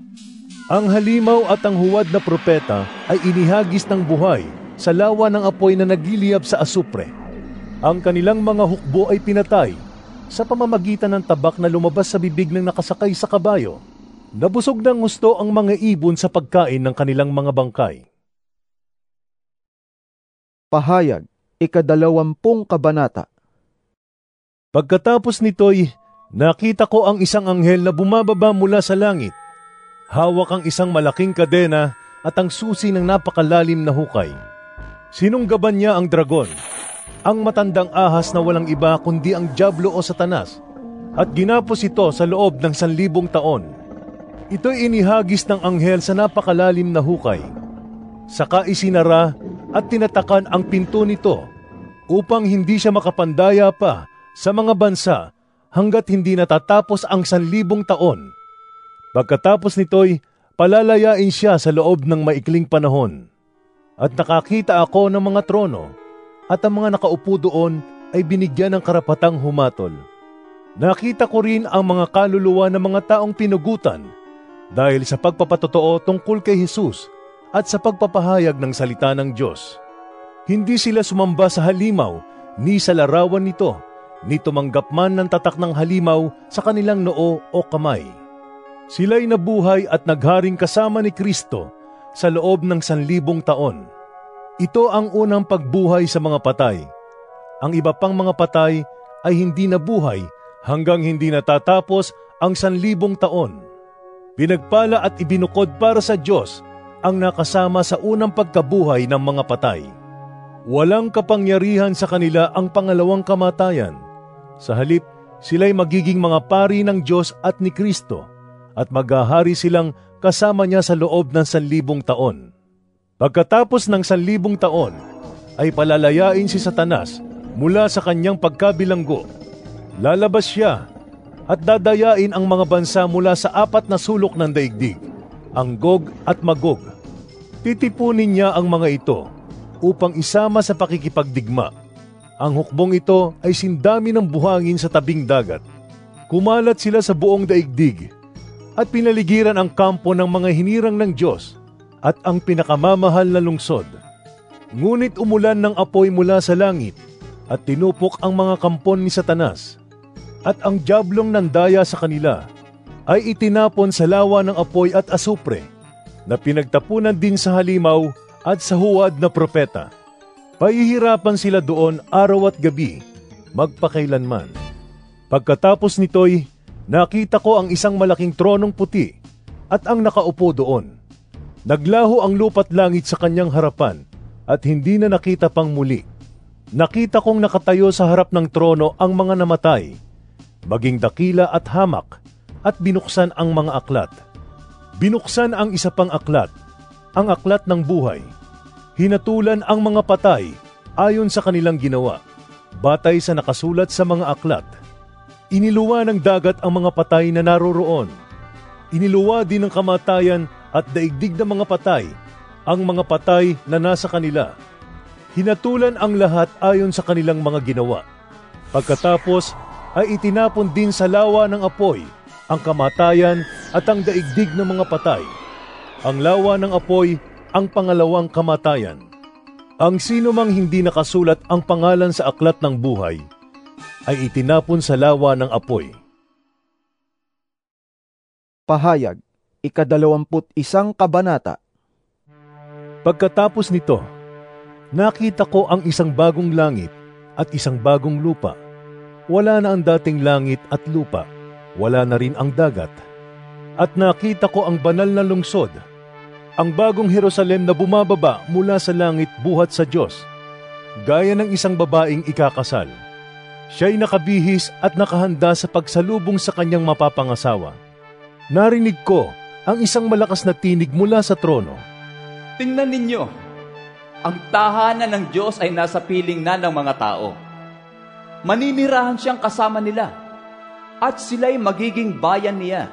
Ang halimaw at ang huwad na propeta ay inihagis ng buhay sa lawa ng apoy na nagliliyab sa asupre. Ang kanilang mga hukbo ay pinatay sa pamamagitan ng tabak na lumabas sa bibig ng nakasakay sa kabayo. Nabusog ng gusto ang mga ibon sa pagkain ng kanilang mga bangkay. Pahayag, 20 kabanata. Pagkatapos nito'y nakita ko ang isang anghel na bumababa mula sa langit. Hawak ang isang malaking kadena at ang susi ng napakalalim na hukay. Sinunggaban niya ang dragon, ang matandang ahas na walang iba kundi ang Diablo o Satanas, at ginapos ito sa loob ng 1,000 taon. Ito'y inihagis ng anghel sa napakalalim na hukay. Saka isinara at tinatakan ang pinto nito upang hindi siya makapandaya pa sa mga bansa hanggat hindi natatapos ang 1,000 taon. Pagkatapos nito'y palalayain siya sa loob ng maikling panahon. At nakakita ako ng mga trono, at ang mga nakaupo doon ay binigyan ng karapatang humatol. Nakita ko rin ang mga kaluluwa ng mga taong pinugutan dahil sa pagpapatotoo tungkol kay Jesus at sa pagpapahayag ng salita ng Diyos. Hindi sila sumamba sa halimaw ni sa larawan nito, ni tumanggap man ng tatak ng halimaw sa kanilang noo o kamay. Sila'y nabuhay at nagharing kasama ni Kristo sa loob ng 1,000 taon. Ito ang unang pagbuhay sa mga patay. Ang iba pang mga patay ay hindi nabuhay hanggang hindi natatapos ang 1,000 taon. Pinagpala at ibinukod para sa Diyos ang nakasama sa unang pagkabuhay ng mga patay. Walang kapangyarihan sa kanila ang pangalawang kamatayan. Sa halip, sila'y magiging mga pari ng Diyos at ni Kristo at maghahari silang kasama niya sa loob ng 1,000 taon. Pagkatapos ng 1,000 taon, ay palalayain si Satanas mula sa kanyang pagkabilanggo. Lalabas siya at dadayain ang mga bansa mula sa 4 na sulok ng daigdig, ang Gog at Magog. Titipunin niya ang mga ito upang isama sa pakikipagdigma. Ang hukbong ito ay sindami ng buhangin sa tabing dagat. Kumalat sila sa buong daigdig at pinaligiran ang kampo ng mga hinirang ng Diyos at ang pinakamamahal na lungsod. Ngunit umulan ng apoy mula sa langit at tinupok ang mga kampon ni Satanas, at ang diablong nandaya sa kanila ay itinapon sa lawa ng apoy at asupre na pinagtapunan din sa halimaw at sa huwad na propeta. Pahihirapan sila doon araw at gabi, magpakailanman. Pagkatapos nito'y nakita ko ang isang malaking tronong puti at ang nakaupo doon. Naglaho ang lupa't langit sa kanyang harapan at hindi na nakita pang muli. Nakita kong nakatayo sa harap ng trono ang mga namatay, maging dakila at hamak, at binuksan ang mga aklat. Binuksan ang isa pang aklat, ang aklat ng buhay. Hinatulan ang mga patay ayon sa kanilang ginawa, batay sa nakasulat sa mga aklat. Iniluwa ng dagat ang mga patay na naroroon. Iniluwa din ng kamatayan at daigdig ng mga patay ang mga patay na nasa kanila. Hinatulan ang lahat ayon sa kanilang mga ginawa. Pagkatapos ay itinapon din sa lawa ng apoy ang kamatayan at ang daigdig ng mga patay. Ang lawa ng apoy ang pangalawang kamatayan. Ang sino mang hindi nakasulat ang pangalan sa aklat ng buhay ay itinapon sa lawa ng apoy. Pahayag, 21 kabanata. Pagkatapos nito, nakita ko ang isang bagong langit at isang bagong lupa. Wala na ang dating langit at lupa, wala na rin ang dagat. At nakita ko ang banal na lungsod, ang bagong Jerusalem na bumababa mula sa langit buhat sa Diyos, gaya ng isang babaeng ikakasal. Siya'y nakabihis at nakahanda sa pagsalubong sa kanyang mapapangasawa. Narinig ko ang isang malakas na tinig mula sa trono. Tingnan ninyo, ang tahanan ng Diyos ay nasa piling na ng mga tao. Maninirahan siyang kasama nila, at sila'y magiging bayan niya.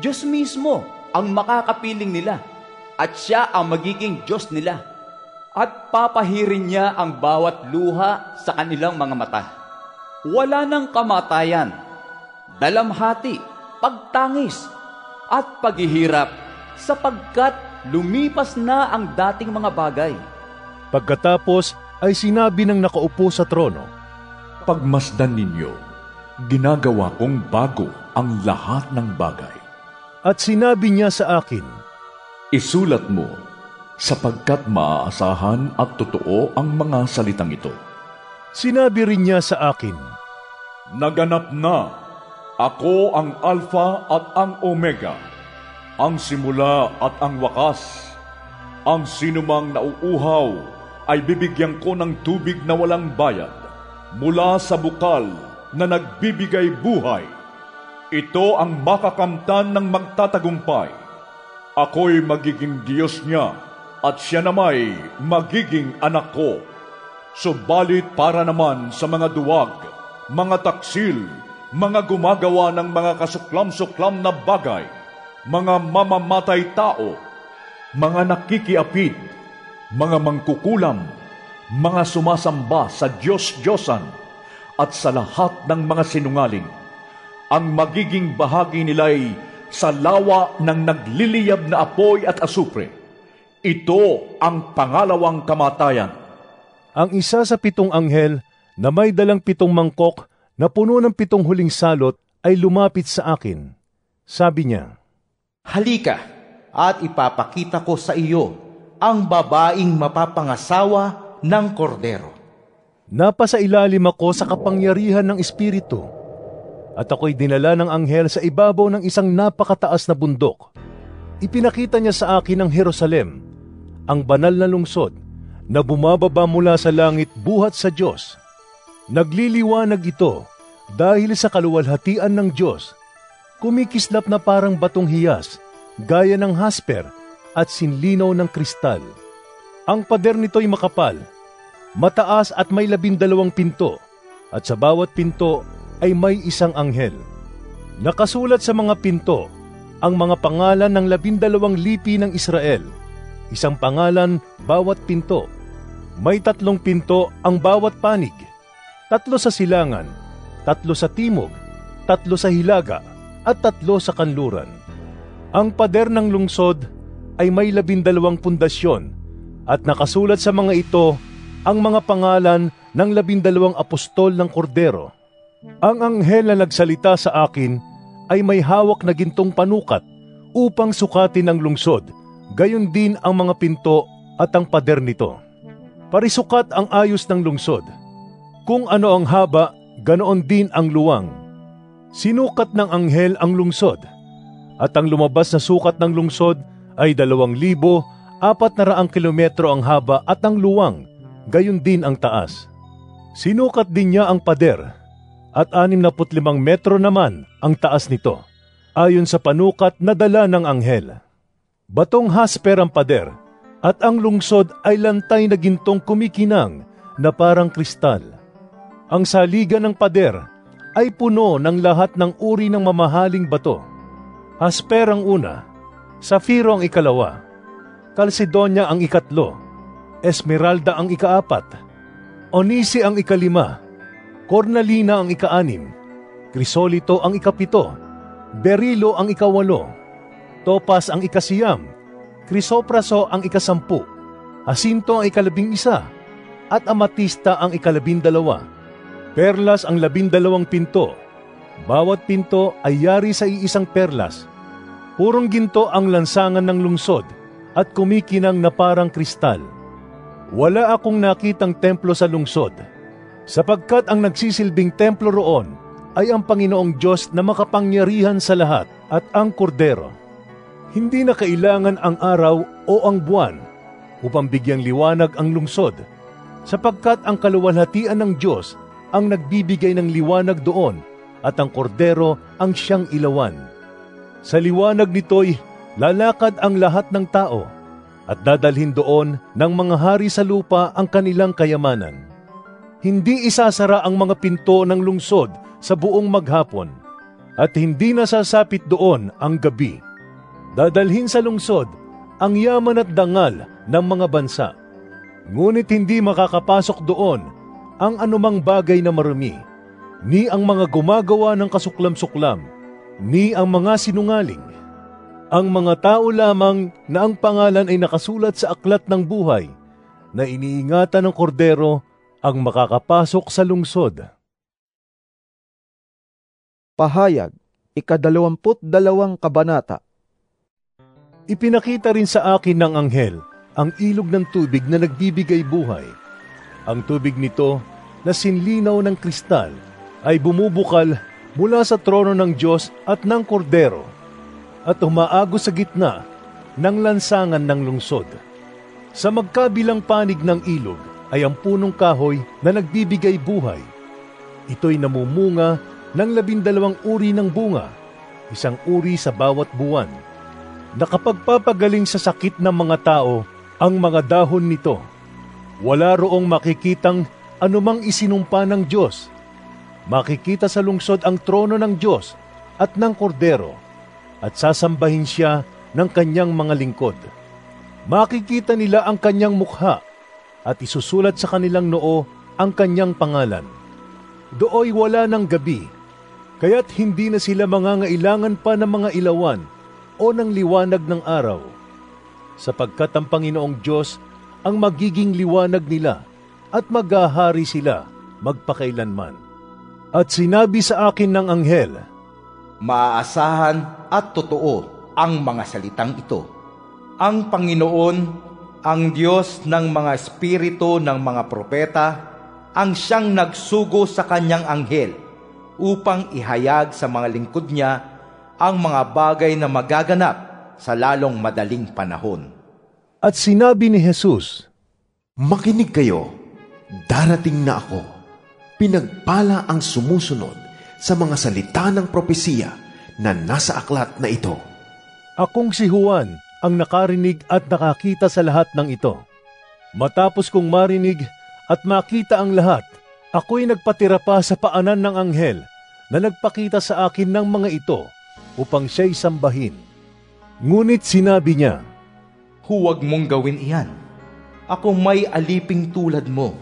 Diyos mismo ang makakapiling nila, at siya ang magiging Diyos nila. At papahirin niya ang bawat luha sa kanilang mga mata. Wala ng kamatayan, dalamhati, pagtangis, at paghihirap, sapagkat lumipas na ang dating mga bagay. Pagkatapos ay sinabi ng nakaupo sa trono, Pagmasdan ninyo, ginagawa kong bago ang lahat ng bagay. At sinabi niya sa akin, Isulat mo, sapagkat maaasahan at totoo ang mga salitang ito. Sinabi rin niya sa akin, Naganap na, ako ang Alpha at ang Omega, ang simula at ang wakas. Ang sinumang nauuhaw ay bibigyan ko ng tubig na walang bayad, mula sa bukal na nagbibigay buhay. Ito ang makakamtan ng magtatagumpay. Ako'y magiging Diyos niya, at siya namay magiging anak ko. Subalit para naman sa mga duwag, mga taksil, mga gumagawa ng mga kasuklam-suklam na bagay, mga mamamatay tao, mga nakikiapid, mga mangkukulam, mga sumasamba sa Diyos-Diyosan, at sa lahat ng mga sinungaling. Ang magiging bahagi nila'y sa lawa ng nagliliyab na apoy at asupre. Ito ang pangalawang kamatayan. Ang isa sa 7 anghel na may dalang 7 mangkok na puno ng 7 huling salot ay lumapit sa akin. Sabi niya, Halika at ipapakita ko sa iyo ang babaeng mapapangasawa ng kordero. Napasailalim ako sa kapangyarihan ng Espiritu at ako'y dinala ng anghel sa ibabaw ng isang napakataas na bundok. Ipinakita niya sa akin ang Jerusalem, ang banal na lungsod na bumababa mula sa langit buhat sa Diyos. Nagliliwanag ito dahil sa kaluwalhatian ng Diyos. Kumikislap na parang batong hiyas, gaya ng hasper at sinlinaw ng kristal. Ang pader nito'y makapal, mataas at may 12 pinto, at sa bawat pinto ay may isang anghel. Nakasulat sa mga pinto ang mga pangalan ng 12 lipi ng Israel, isang pangalan bawat pinto. May 3 pinto ang bawat panig, 3 sa silangan, 3 sa timog, 3 sa hilaga, at 3 sa kanluran. Ang pader ng lungsod ay may 12 pundasyon, at nakasulat sa mga ito ang mga pangalan ng 12 apostol ng kordero. Ang anghel na nagsalita sa akin ay may hawak na gintong panukat upang sukatin ang lungsod, gayon din ang mga pinto at ang pader nito. Parisukat ang ayos ng lungsod. Kung ano ang haba, ganoon din ang luwang. Sinukat ng anghel ang lungsod, at ang lumabas na sukat ng lungsod ay 2,400 kilometro ang haba at ang luwang, gayon din ang taas. Sinukat din niya ang pader, at 65 metro naman ang taas nito, ayon sa panukat na dala ng anghel. Batong hasper ang pader, at ang lungsod ay lantay na gintong kumikinang na parang kristal. Ang saligan ng pader ay puno ng lahat ng uri ng mamahaling bato. Hasper ang una, safiro ang ikalawa, kalsedonya ang ikatlo, esmeralda ang ikaapat, onisi ang ikalima, cornalina ang ikaanim, krisolito ang ikapito, berilo ang ikawalo, topas ang ikasiyam, krisopraso ang ikasampu, hasinto ang ikalabing isa, at amatista ang ikalabindalawa. Perlas ang 12 pinto. Bawat pinto ay yari sa iisang perlas. Purong ginto ang lansangan ng lungsod at kumikinang na parang kristal. Wala akong nakitang templo sa lungsod, sapagkat ang nagsisilbing templo roon ay ang Panginoong Diyos na makapangyarihan sa lahat at ang kordero. Hindi na kailangan ang araw o ang buwan upang bigyang liwanag ang lungsod, sapagkat ang kaluwalhatian ng Diyos ang nagbibigay ng liwanag doon at ang kordero ang siyang ilawan. Sa liwanag nito'y lalakad ang lahat ng tao at dadalhin doon ng mga hari sa lupa ang kanilang kayamanan. Hindi isasara ang mga pinto ng lungsod sa buong maghapon at hindi nasasapit doon ang gabi. Dadalhin sa lungsod ang yaman at dangal ng mga bansa. Ngunit hindi makakapasok doon ang anumang bagay na marumi, ni ang mga gumagawa ng kasuklam-suklam, ni ang mga sinungaling. Ang mga tao lamang na ang pangalan ay nakasulat sa aklat ng buhay, na iniingatan ng kordero ang makakapasok sa lungsod. Pahayag, 22 kabanata. Ipinakita rin sa akin ng anghel ang ilog ng tubig na nagbibigay buhay. Ang tubig nito na sinlinaw ng kristal ay bumubukal mula sa trono ng Diyos at ng kordero at umaagos sa gitna ng lansangan ng lungsod. Sa magkabilang panig ng ilog ay ang punong kahoy na nagbibigay buhay. Ito'y namumunga ng 12 uri ng bunga, 1 uri sa bawat buwan. Nakapagpapagaling sa sakit ng mga tao ang mga dahon nito. Wala roong makikitang anumang isinumpa ng Diyos. Makikita sa lungsod ang trono ng Diyos at ng kordero, at sasambahin siya ng kanyang mga lingkod. Makikita nila ang kanyang mukha, at isusulat sa kanilang noo ang kanyang pangalan. Dooy wala ng gabi, kaya't hindi na sila mangangailangan pa ng mga ilawan o ng liwanag ng araw. sapagkat ang Panginoong Diyos ang magiging liwanag nila at maghahari sila magpakailanman. At sinabi sa akin ng anghel, Maaasahan at totoo ang mga salitang ito. Ang Panginoon, ang Diyos ng mga espiritu ng mga propeta, ang siyang nagsugo sa kanyang anghel upang ihayag sa mga lingkod niya ang mga bagay na magaganap sa lalong madaling panahon. At sinabi ni Jesus, Makinig kayo, darating na ako. Pinagpala ang sumusunod sa mga salita ng propesiya na nasa aklat na ito. Akong si Juan ang nakarinig at nakakita sa lahat ng ito. Matapos kong marinig at makita ang lahat, ako'y nagpatira pa sa paanan ng anghel na nagpakita sa akin ng mga ito upang siya'y sambahin. Ngunit sinabi niya, Huwag mong gawin iyan. Ako may aliping tulad mo,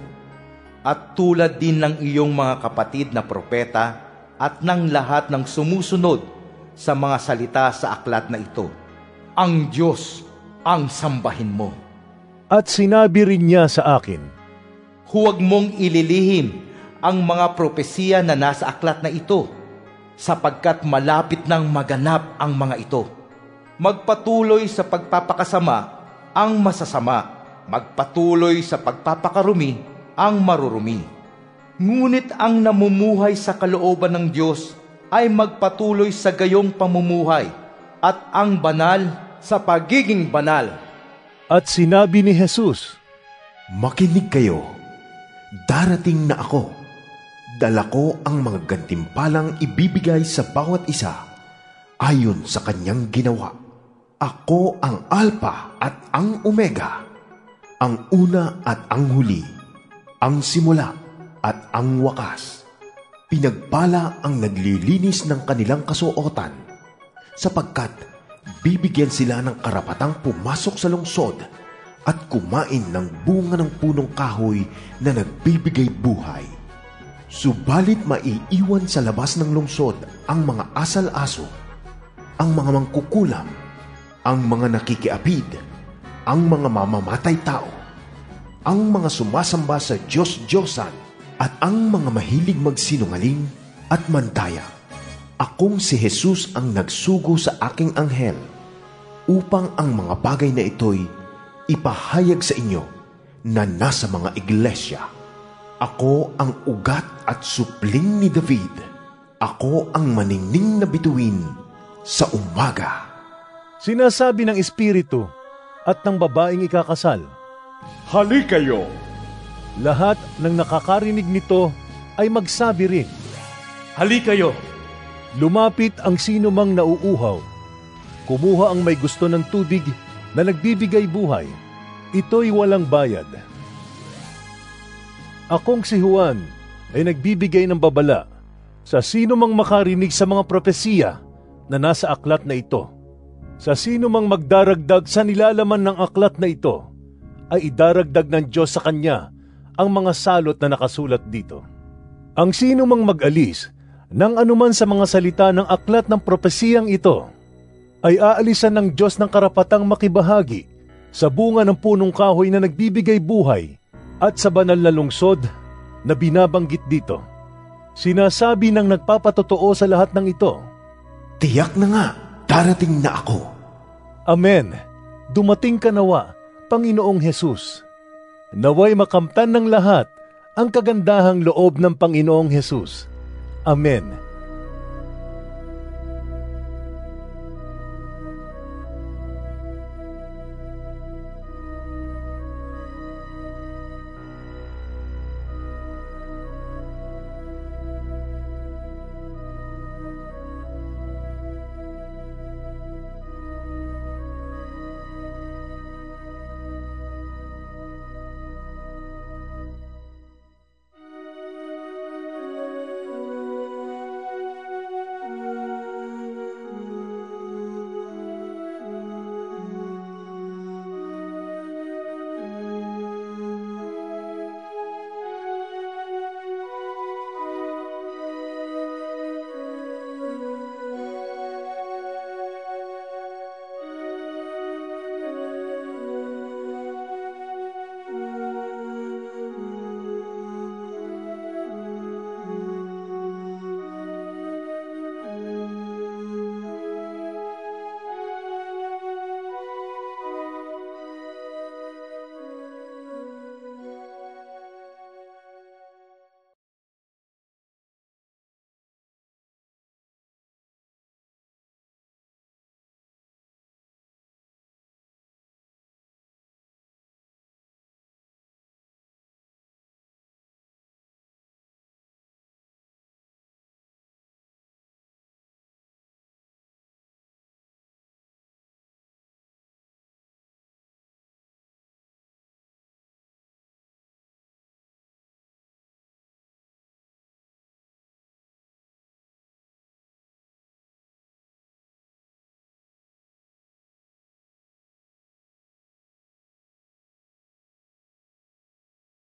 at tulad din ng iyong mga kapatid na propeta at ng lahat ng sumusunod sa mga salita sa aklat na ito. Ang Diyos ang sambahin mo. At sinabi rin niya sa akin, Huwag mong ililihim ang mga propesiya na nasa aklat na ito, sapagkat malapit nang maganap ang mga ito. Magpatuloy sa pagpapakasama ang masasama, magpatuloy sa pagpapakarumi ang marurumi. Ngunit ang namumuhay sa kalooban ng Diyos ay magpatuloy sa gayong pamumuhay, at ang banal sa pagiging banal. At sinabi ni Jesus, Makinig kayo, darating na ako. Dala ko ang mga gantimpalang ibibigay sa bawat isa ayon sa kanyang ginawa. Ako ang Alpha at ang Omega, ang una at ang huli, ang simula at ang wakas. Pinagpala ang naglilinis ng kanilang kasuotan, sapagkat bibigyan sila ng karapatang pumasok sa lungsod at kumain ng bunga ng punong kahoy na nagbibigay buhay. Subalit maiiwan sa labas ng lungsod ang mga asal-aso, ang mga mangkukulam, ang mga nakikiapid, ang mga mamamatay tao, ang mga sumasamba sa Diyos-Diyosan, at ang mga mahilig magsinungaling at mantaya. Akong si Jesus ang nagsugo sa aking anghel upang ang mga bagay na ito'y ipahayag sa inyo na nasa mga iglesia. Ako ang ugat at supling ni David. Ako ang maningning na bituin sa umaga. Sinasabi ng Espiritu at ng babaeng ikakasal, Halika kayo! Lahat ng nakakarinig nito ay magsabi rin, Halika kayo! Lumapit ang sino mang nauuhaw. Kumuha ang may gusto ng tubig na nagbibigay buhay. Ito'y walang bayad. Akong si Juan ay nagbibigay ng babala sa sino mang makarinig sa mga propesiya na nasa aklat na ito. Sa sino mang magdaragdag sa nilalaman ng aklat na ito, ay idaragdag ng Diyos sa kanya ang mga salot na nakasulat dito. Ang sino mang mag-alis ng anuman sa mga salita ng aklat ng propesiyang ito, ay aalisan ng Diyos ng karapatang makibahagi sa bunga ng punong kahoy na nagbibigay buhay at sa banal na lungsod na binabanggit dito. Sinasabi ng nagpapatotoo sa lahat ng ito, Tiyak na nga, darating na ako. Amen. Dumating ka nawa, Panginoong Jesus. Naway makamtan ng lahat ang kagandahang loob ng Panginoong Jesus. Amen.